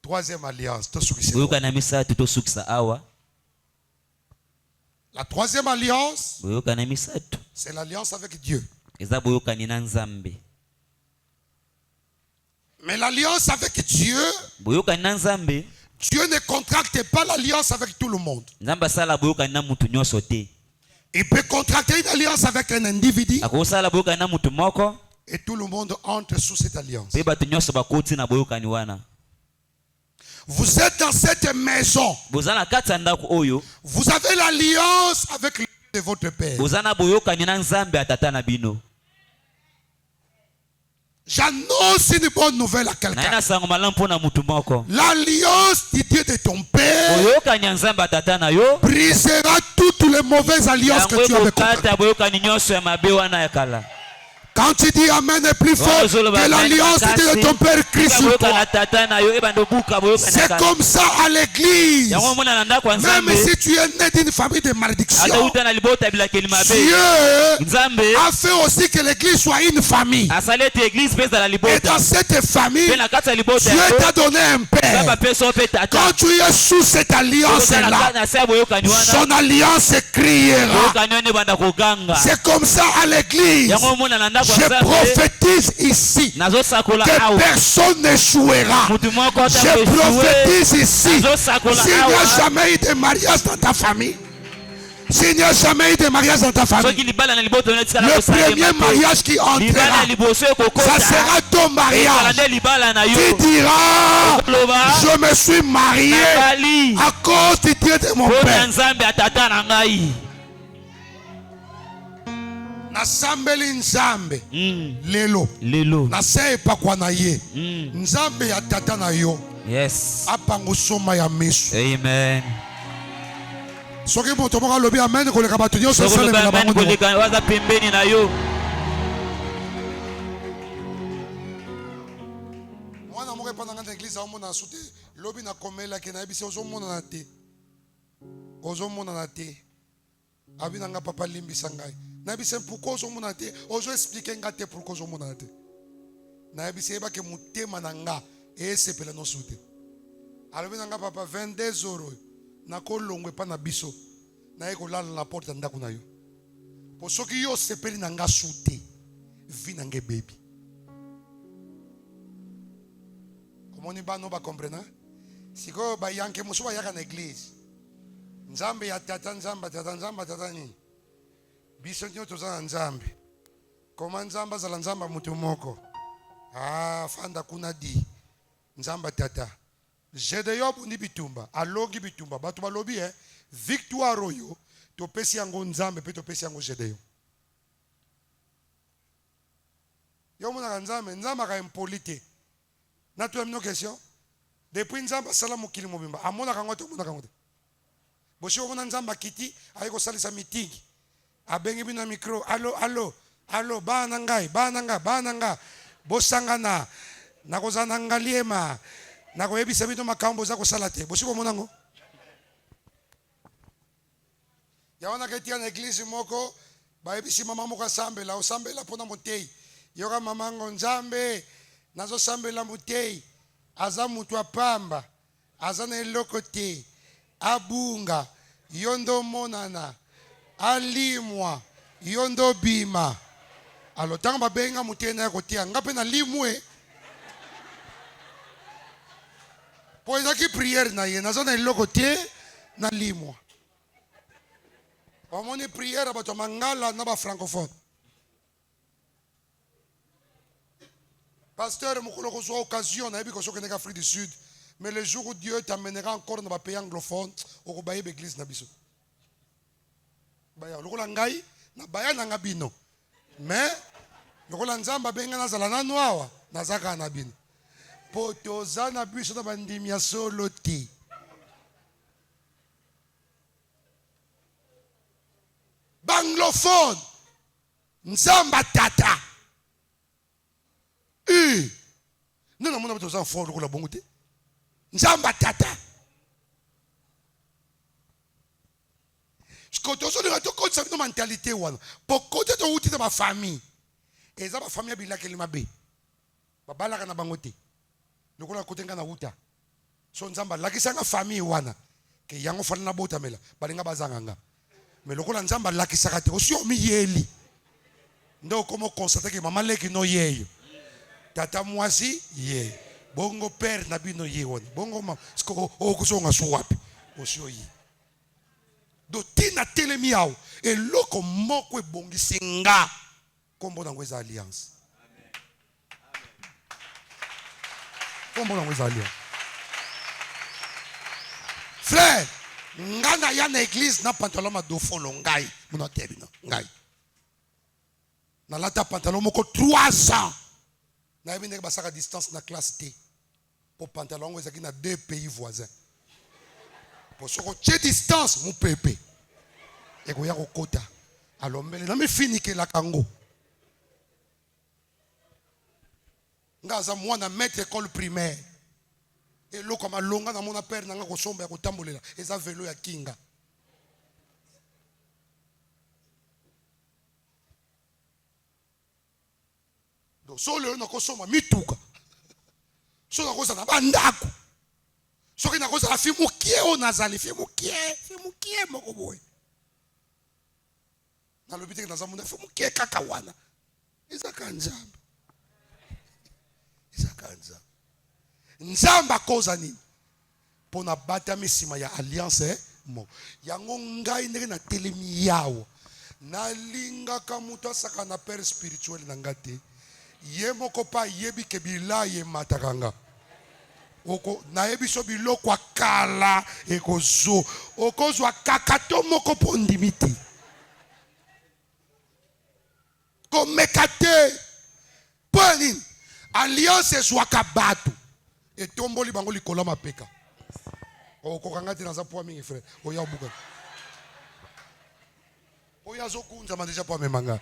Troisième alliance, to sukisa.
Boyoka na misatu to sukisa awa.
La troisième alliance,
boyoka na misatu.
C'est l'alliance avec Dieu.
Eza boyoka ni na Nzambe.
Mais l'alliance avec Dieu, Dieu ne contracte pas l'alliance avec tout le monde. Il peut contracter une alliance avec un individu. Et tout le monde entre sous cette alliance. Vous êtes dans cette maison. Vous avez l'alliance avec le Dieu de votre Père. J'annonce une bonne nouvelle à quelqu'un. L'alliance du Dieu de ton Père brisera toutes les mauvaises alliances que tu avais contractées. Quand tu dis Amen est plus fort que l'alliance de ton Père Christ sur toi. C'est comme ça à l'église. Même si tu es né d'une famille de malédiction, Dieu a fait aussi que l'église soit une famille. Et dans cette famille, Dieu t'a donné un père. Quand tu es sous cette alliance-là, son alliance criera. C'est comme ça à l'église. Je prophétise ici que personne n'échouera. Je prophétise ici, s'il n'y a jamais eu de mariage dans ta famille, s'il n'y a jamais eu de mariage dans ta famille, le premier mariage qui entrera, ça sera ton mariage. Tu diras, je me suis marié à cause du Dieu de mon Père. Nasambeli nzambe lelo nase epakwa na ye nzambe ya tata na yo apango soma ya miso.
Amen.
Soki moto moko alobi amen koleka bato nyonso esalemela bango
pembeni na yo.
Mwana moko epandanga na eglise aomona sute lobi na komelaki nayebisi ozomonana te abi nanga papa limbisa ngai nayebisi pourquoi ozomona te ozo explique nga te pourquoi ozomona te nayebisi yebake motema na nga esepela nosu te alobi nanga papa 22 euro nakolongwe epa na biso naye kolala na porte ya ndako na yo po soki yo osepeli na nga su te vi na nga ebebi. Komoni bano bakomprena sikoyo bayanke mosu bayaka na eglise nzambe ya tata nzambe tata nini biso nyo toza na nzambe koma nzambe azala nzambe mutu moko fanda kuna di nzambe tata Gedeon bundi bitumba alongi bitumba bato balobi victoire oyo topesi yango nzambe pe topesi yango Gedeon. Yo mona nzambe nzambe ka impolite. Na tu amino question. Depuis nzambe sala mokili mobimba. Amona ka ngoto mona ka ngoto. Boshi mona nzambe kiti ayiko salisa meeting. Abengi bina micro. Allo bana ngai. Bosangana. Nakozana ngaliema. Nakoyebisa bino makambo za kosala te. Boshi mona ngo. Ya wana ketia na église moko bayebisi mama moko asambela osambela pona motei yoka mama ngo nzambe nazo sambela motei aza mutu apamba aza na eloko te abunga yondo monana alimwa yondo bima alo tanga babenga motei na kotia ngape na limwe po ezaki prière na ye nazo na eloko te na limwa. On a prière à Mangala, n'a pas francophone. Pasteur, je suis en occasion, je suis en Afrique du Sud. Mais le jour où Dieu t'amènera encore dans le pays anglophone, on va l'église. Mais le nzamba benga nazala na noawa nazaka na bino. Potoza na biso na bandimia solo ti. Banglophone, nzamba tata. Non, non, on a fort pour la bonté. Nzamba tata. Je compte sur le mentalité. Pour côté de l'outil de ma famille. Et ça, ma famille a bien la kelima. Baba la kana bangote. Le kola côté ngana uta. So nzamba la kisanga famille wana. Que yango fana na bota mela. Balinga bazanganga. Mais le kola nzamba la kisaka te. Osi omi yeli. Ndo komo constater que maman leki no yeyo. Tata mwasi ye. Bongo père na bino ye wona. Bongo ma. Sko o kusonga suwapi. Osi oyi. Do tina telemi yao. Et loko moko bongi singa. Kombo na ngweza alliance. Kombo na ngweza alliance. Frère, ngana ya na église na pantalon ma do folo ngai. Muna tebino ngai. Na lata pantalon moko 300. Na yebi ndenge basaka distance na classe T. Pour pantalon ngweza ki na 2 pays voisins. Pour ce que distance mon pépé. Et ko ya ko kota. Alombele na me fini ke la kango. Ngaza mwana maître école primaire. Et lo comme longa na mona père nanga ko somba ya ko tambolela. Eza vélo ya kinga. Donc so le na ko somba mituka. So na ko sa na bandako. So ki na ko sa fi mukie o nazali fi mukie moko boy. Na lobite na zamunda fi mukie kaka wana. Eza kanjamba. Kanza. Nzamba koza nini? Pona bata misima ya alliance mo. Yango ngai ndenge na telemi yawo. Na linga kamuta saka na père spirituel na ngate. Ye moko pa yebi kebila ye matakanga. Oko na yebi so biloko akala ekozo. Okozo akakato moko pondimiti. Komekate. Poni alliance zwaka batu et tomboli bango likolo mapeka o kokanga te naza poa mingi frère oya buka oya zokunza mandeja poa memanga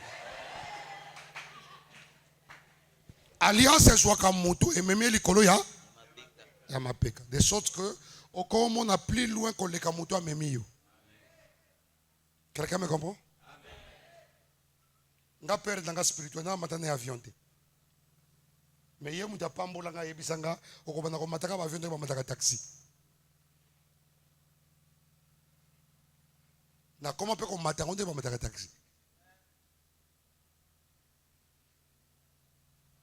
alliance zwaka moto et memeli likolo ya mapeka de sorte que au comme on a plus loin que le kamoto a memio. Quelqu'un me comprend? Nga père dans spirituel na matane avion te. Mais il y a des gens qui ont été bisanga au Kobana Mataka va venir au Mataka taxi. Na comment peut qu'on m'attende au Mataka taxi?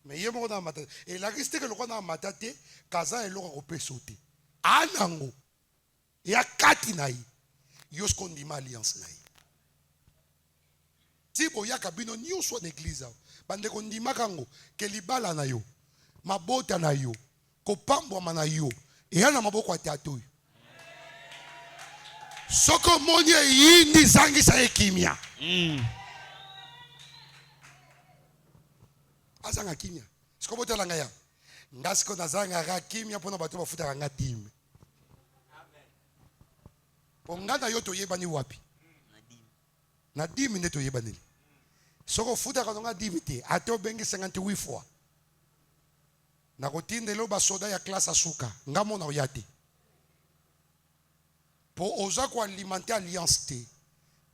Mais il y a des gens qui ont été et la question que le roi n'a matate, Kaza et l'or peut sauter. Anango. Il y a 4 naï. Yos kondima alliance naï. Si vous avez kabino ni soit l'église, bande kondima kango ke libala na yo. Mabota na yo, kopambwa na yo, et yana maboko atato. Soko monye yindi zangi sa ekimia. azanga kimia siko botela ngaya ngasiko nazanga kimia pona bato bafuta nga dime pongana yo toyebani wapi na dime nde toyebani soko futa kanonga dime te ato bengi 58 fois na kotindelo basoda ya classe asuka ngamona oyate pour osa ko alimenter alliance te.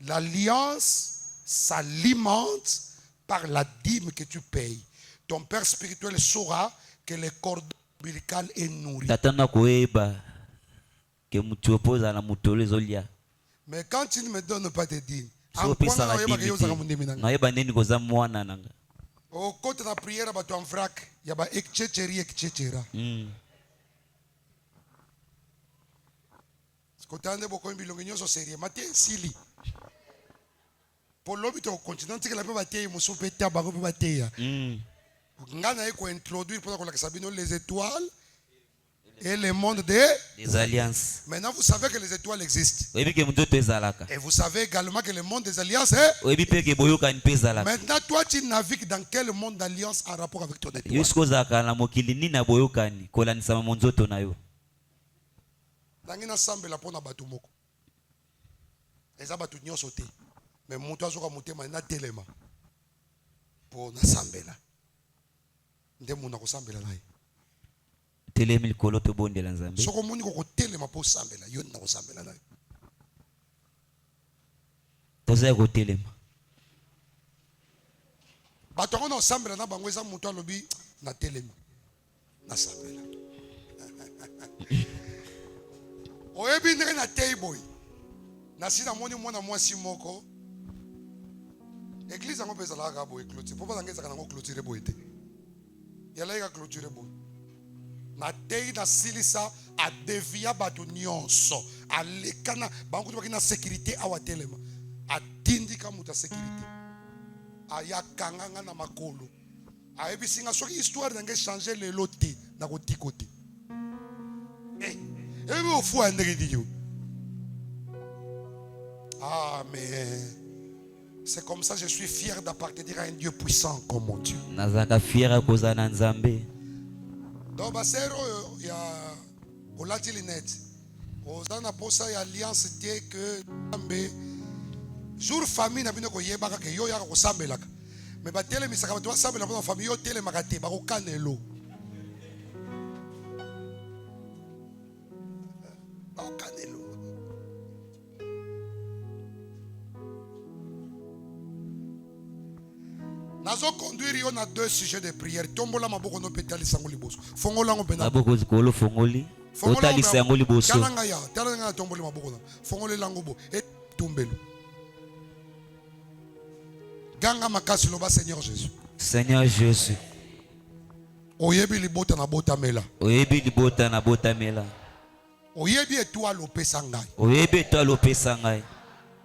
L'alliance s'alimente par la dîme que tu payes. Ton père spirituel saura que le cordon ombilical est nourri. Mais quand tu ne me donnes pas de dîme, au côté de la prière, tu en vrac, il y a ekchechera. Kotande boko mbilongo nyoso serie matin sili pour l'obito continent que la pe bateya muso peta ba ko bateya ngana eko introduire pour la sabino les étoiles et le monde des
alliances.
Maintenant vous savez que les étoiles existent. Et vous savez également que le monde des alliances est. Maintenant toi tu navigues dans quel monde d'alliance en rapport avec ton étoile? Nangina sambela pona batu moko. Eza batu nyoso te. Mais mutu azoka mutema na telema. Pona sambela. Nde muna ko sambela naye.
Telema likolo to bondela nzambe.
Soko muni ko telema po sambela, yo na ko sambela naye.
Toza ko telema.
Batu ngona sambela na bango eza mutu alobi na telema. Na sambela. Oyebi ndenge na table na sina moni mwana mwasi moko église ngo pesa la kabo clôture popa ngeza kana ngo clôture boite yala ika clôture bo na tei na silisa a devia batu nyonso alekana bango to bakina sécurité awa telema atindika muta sécurité aya kanganga na makolo ayebi singa soki histoire ndenge changer le loté na kotikote Amen. C'est comme ça que je suis fier d'appartenir à un Dieu puissant comme mon Dieu. Donc, il y a Olatilinet. Ozana posa ya alliance tie que jour famille na bino ko yebaka ke yo ya ko sambelaka. Mais ba tele misaka ba to sambela ba famille yo tele makate ba ko kanelo. Nazo conduire on a deux sujets de prière. Tombola maboko no petali sangoli boso. Fongola ngo pena.
Maboko zikolo fongoli. Otali sangoli boso.
Talanga ya tomboli maboko na. Fongole lango bo et tombelo. Ganga makasi loba Seigneur Jésus.
Seigneur Jésus.
Oyebi libota na bota mela.
Oyebi libota na bota mela.
Oyebi étoile opesa ngai.
Oyebi étoile opesa ngai.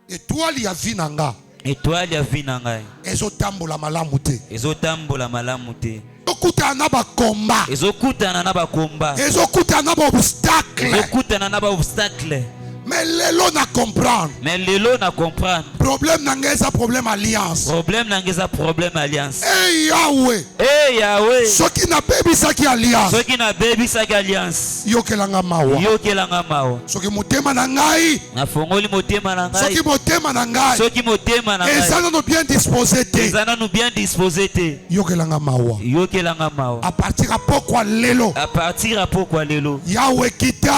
Étoile ya vie na nga.
Étoile ya vie na ngai.
Ezotambola malamu te.
Ezotambola malamu te.
Ezokutana na bakomba.
Ezokutana na bakomba.
Ezokutana na ba obstacle.
Ezokutana na ba obstacle.
Mais lelo na comprendre.
Mais lelo na comprendre.
Problème nangeza problème alliance.
Problème nangeza problème alliance.
Eh Yahweh.
Eh Yahweh.
Soki na baby saki alliance.
Soki na baby saki alliance.
Yokelanga mawa.
Yokelanga mawa.
Soki motema na ngai.
Na fongoli motema na ngai.
Soki motema na ngai.
Soki motema na ngai.
Ezana no bien disposé te.
Ezana no bien disposé te.
Yokelanga mawa.
Yokelanga mawa.
À partir à pokwa lelo.
À partir à pokwa lelo.
Yahweh kita.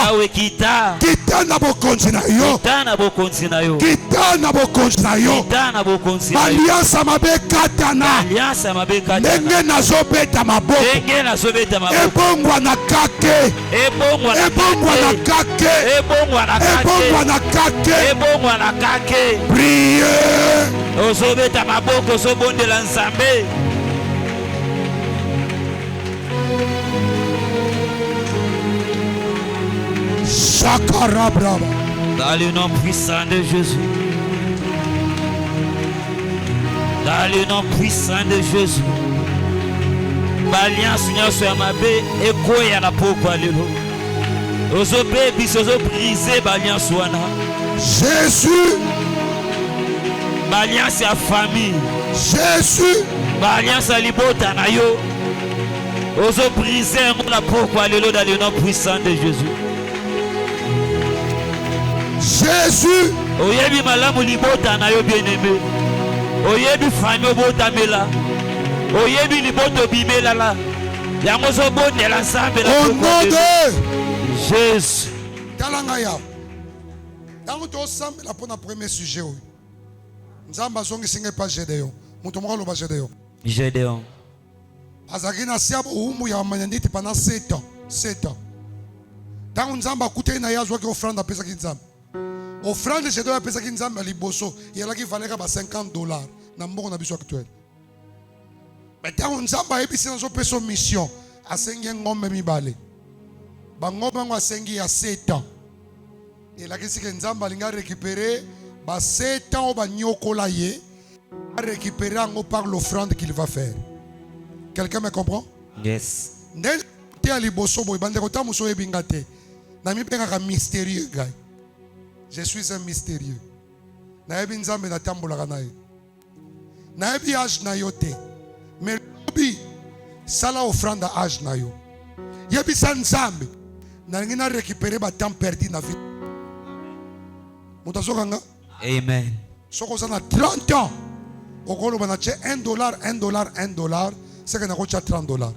Yahweh kita.
Kita na bokonzi na yo.
Kita na bokonzi na yo.
Kita na bokonzi na yo.
Kita na bokonzi na yo.
Alliance mabe katana.
Alliance mabe katana.
Ndenge nazobeta maboko.
Ndenge nazobeta maboko.
Ebongwa na kake.
Ebongwa na kake.
Ebongwa na kake.
Ebongwa na kake.
Ebongwa na kake.
Ebongwa na kake.
Priez.
Ozobeta maboko ozobondela Nzambe.
Dans
le nom puissant de Jésus. Dans le nom puissant de Jésus. L'alliance nyonso ya mabe ekoya na pokwa lelo. Ozobebisa ozobrise l'alliance wana.
Jésus.
L'alliance ya famille.
Jésus.
ba alliance à libota na yo ozo briser la pourquoi lelo dans le nom puissant de Jésus.
Jésus.
Oyebi malamu libota na yo bien-aimé. Oyebi famille bota mela. Oyebi liboto bimela la. Yango zo bonde la sambe la.
Au nom de
Jésus.
Talanga ya. Yango to sambe la pona premier sujet o. Nzamba zongi singe pas Gédéon. Muto moko loba Gédéon.
Gédéon.
Azakina siabo umu ya manyanditi pendant 7 ans. 7 ans. Tango nzamba kute na yazwa ki offrande pesa ki nzamba. Offrande Gédéon ya pesa ki nzamba liboso. Yala ki valera ba $50 na mboko na biso actuel. Mais tango nzamba ebisi na zo peso mission asengi ngombe mibale. Ba ngombe ngo asengi ya 7 ans. Yala ki sike nzamba linga récupérer ba 7 ans ba nyokola ye a récupérer ngo par l'offrande qu'il va faire. Quelqu'un me comprend?
Yes.
Ndenge te ali boso boy bande ko tamuso ebinga te. Na mi benga mystérieux gars. Je suis un mystérieux. Na ebi nzambe na tambola kana ye. Na ebi âge na yo te. Mais lobi sala offrande âge na yo. Yebi sa nzambe. Na ngina récupérer ba temps perdu na vie. Mutazoka nga?
Amen.
Soko sana 30 ans. Okolo bana che $1, $1, c'est que na kocha $30.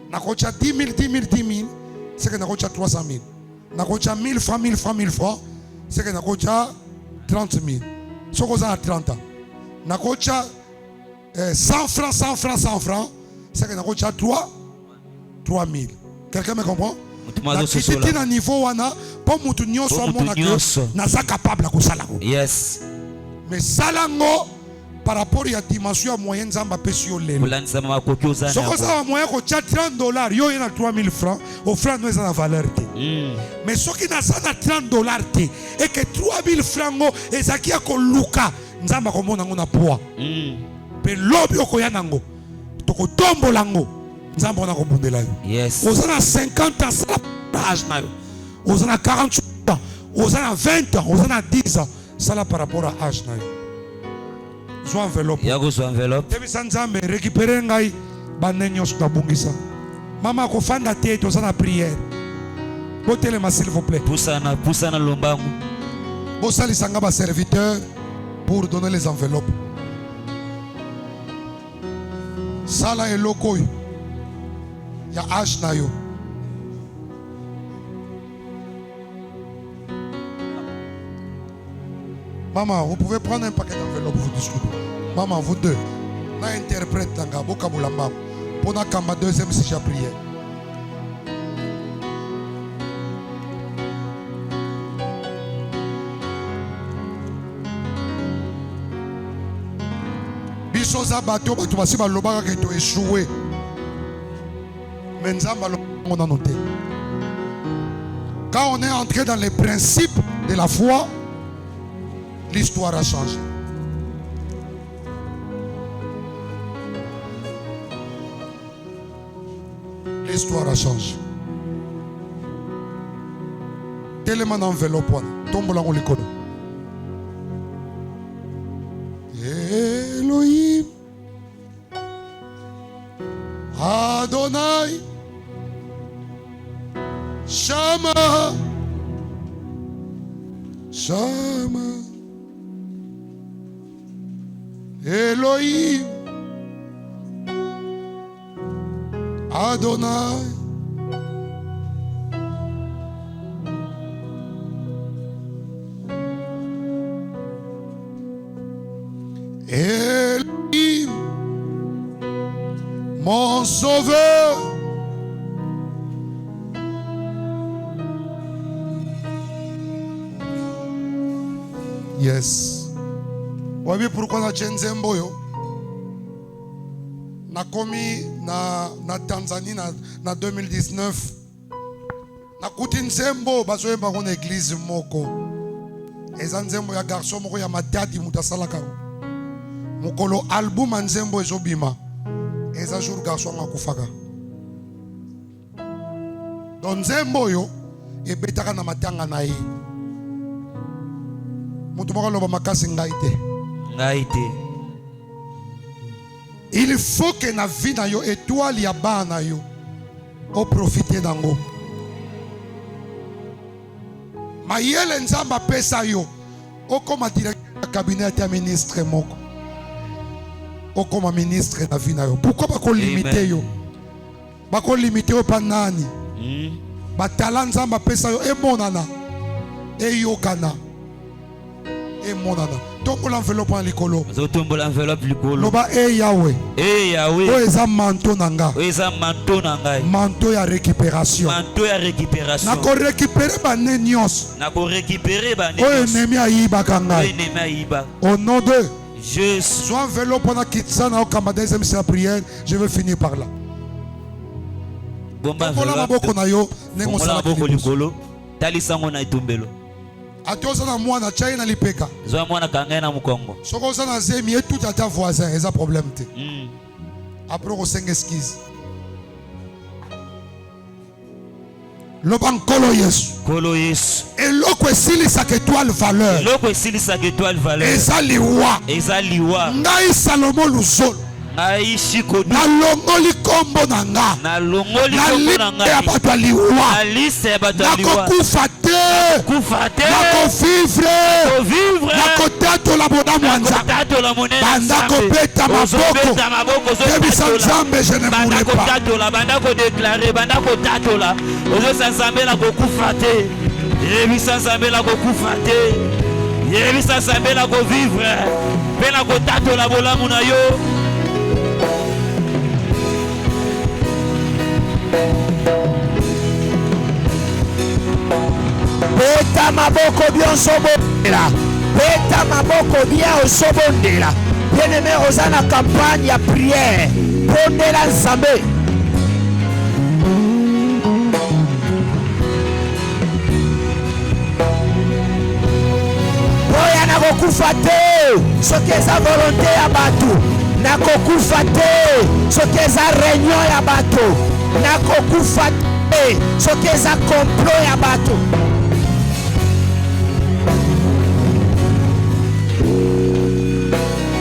Na kocha 10 000, c'est que na kocha 300 000. Na kocha 1000 francs, c'est que na kocha 30 000. Soko sana 30 ans. Na kocha 100 francs, c'est que na kocha 3 000. Quelqu'un me comprend? Na kititi na niveau wana po mutu nyonso amona que naza capable ya kosala ko.
Yes.
Mais salango par rapport à la dimension moyenne nzamba pesi yo lelo. Soko ça moyen ko $30 yo ina 3000 francs offrande nous na valeur te. Mais soki na sana $30 te et que 3000 francs ngo ezaki ko luka nzamba ko mona ngona poa. Pe lobi okoya nango. Toko tombola ngo nzamba na ko bundela yo.
Yes.
Ozana 50 ans âge na yo. Ozana 48 ans, ozana 20 ans, ozana 10 ans. Ça là par rapport à âge na yo. Zo enveloppe.
Yago zo enveloppe.
Tebi sanzambe récupérer ngai banenyo sur bungisa. Mama ko fanda te to sana prière. Botelema s'il vous plaît.
Poussana lombangu.
Bosali sanga ba serviteur pour donner les enveloppes. Sala eloko ya âge na yo. Maman, vous pouvez prendre un paquet d'enveloppes pour vous discuter. Maman, vous deux. On interprète dans Boka Boulamba. Pour la deuxième si j'ai prière. Bisoza bateau, bateau, basi baloba ka to échoué. Mais nzamba on a noté. Quand on est entré dans les principes de la foi, l'histoire a changé. L'histoire a changé. Tellement d'enveloppe, tombe là on les connaît. Elohim, Adonai, Shama, Shama. Elohim, Adonai, Elohim, mon sauveur, yes. Vous voyez pourquoi na Nzembo yo na komi na Tanzanie na 2019 na kuti Nzembo bazoyemba ko na église moko eza Nzembo ya garçon moko ya matadi mutasalaka mukolo album Nzembo ezobima eza jour garçon akufaka donc Nzembo yo ebetaka na matanga na ye mutu moko loba makasi ngai te Il faut que na vie na yo étoile ya bana yo o profiter dango. Mayele nzamba pesa yo o koma directeur cabinet ya ministre moko. O koma ministre na vie na yo. Pourquoi pas ko limiter yo? Ba ko limiter yo pa nani? Ba talent nzamba pesa yo e monana. E yokana. E monana. Tombo l'enveloppe en likolo.
Tombo l'enveloppe likolo.
Loba e Yahweh.
E Yahweh.
O eza manteau nanga.
O eza manteau nanga.
Manteau ya récupération.
Manteau ya récupération.
Nako récupérer ba ne nyos.
Nako récupérer ba ne
nyos. O ennemi ayiba kanga.
O ennemi ayiba.
Au nom de
Jésus.
Soit enveloppe pendant kitsa na okamba deuxième c'est la prière, je vais finir par là.
Bomba enveloppe.
Bomba yo nengo sala
likolo. Talisango na itumbelo.
Atoza na mwana chai na lipeka.
Zo mwana kanga na mukongo.
Soko za na zemi et tout à ta voisin, eza problème te. Après on s'en excuse. Loban kolo Yesu.
Kolo Yesu.
Eloko esilisa ke étoile valeur.
Eloko esilisa ke étoile valeur.
Eza liwa.
Eza liwa.
Ngai Salomo Luzolo.
Na
longoli kombo na nga.
Na longoli kombo na nga.
Ya bato liwa.
Na liste ya bato liwa.
Na kokufa te.
Kufa te.
Na kovivre.
Kovivre.
Na kotatola mona mwanza.
Na kotatola mona
banda kopeta maboko.
Banda maboko.
Yebisa Nzambe je ne mourrai pas.
Banda kotatola. Banda kodéclarer. Banda kotatola. Ozo Nzambe la kokufa te. Yebisa Nzambe la kokufa te. Yebisa Nzambe la kovivre. Pe na kotatola bolamu na yo.
Beta maboko bien sobondela. Beta maboko bien sobondela. Bien-aimé, osana campagne ya prière. Pondela Nzambe. Boya na kokufa te. Soki eza volonté ya bato. Na kokufa te. Soki eza réunion ya bato. Na kokufa te. Soki eza complot ya bato.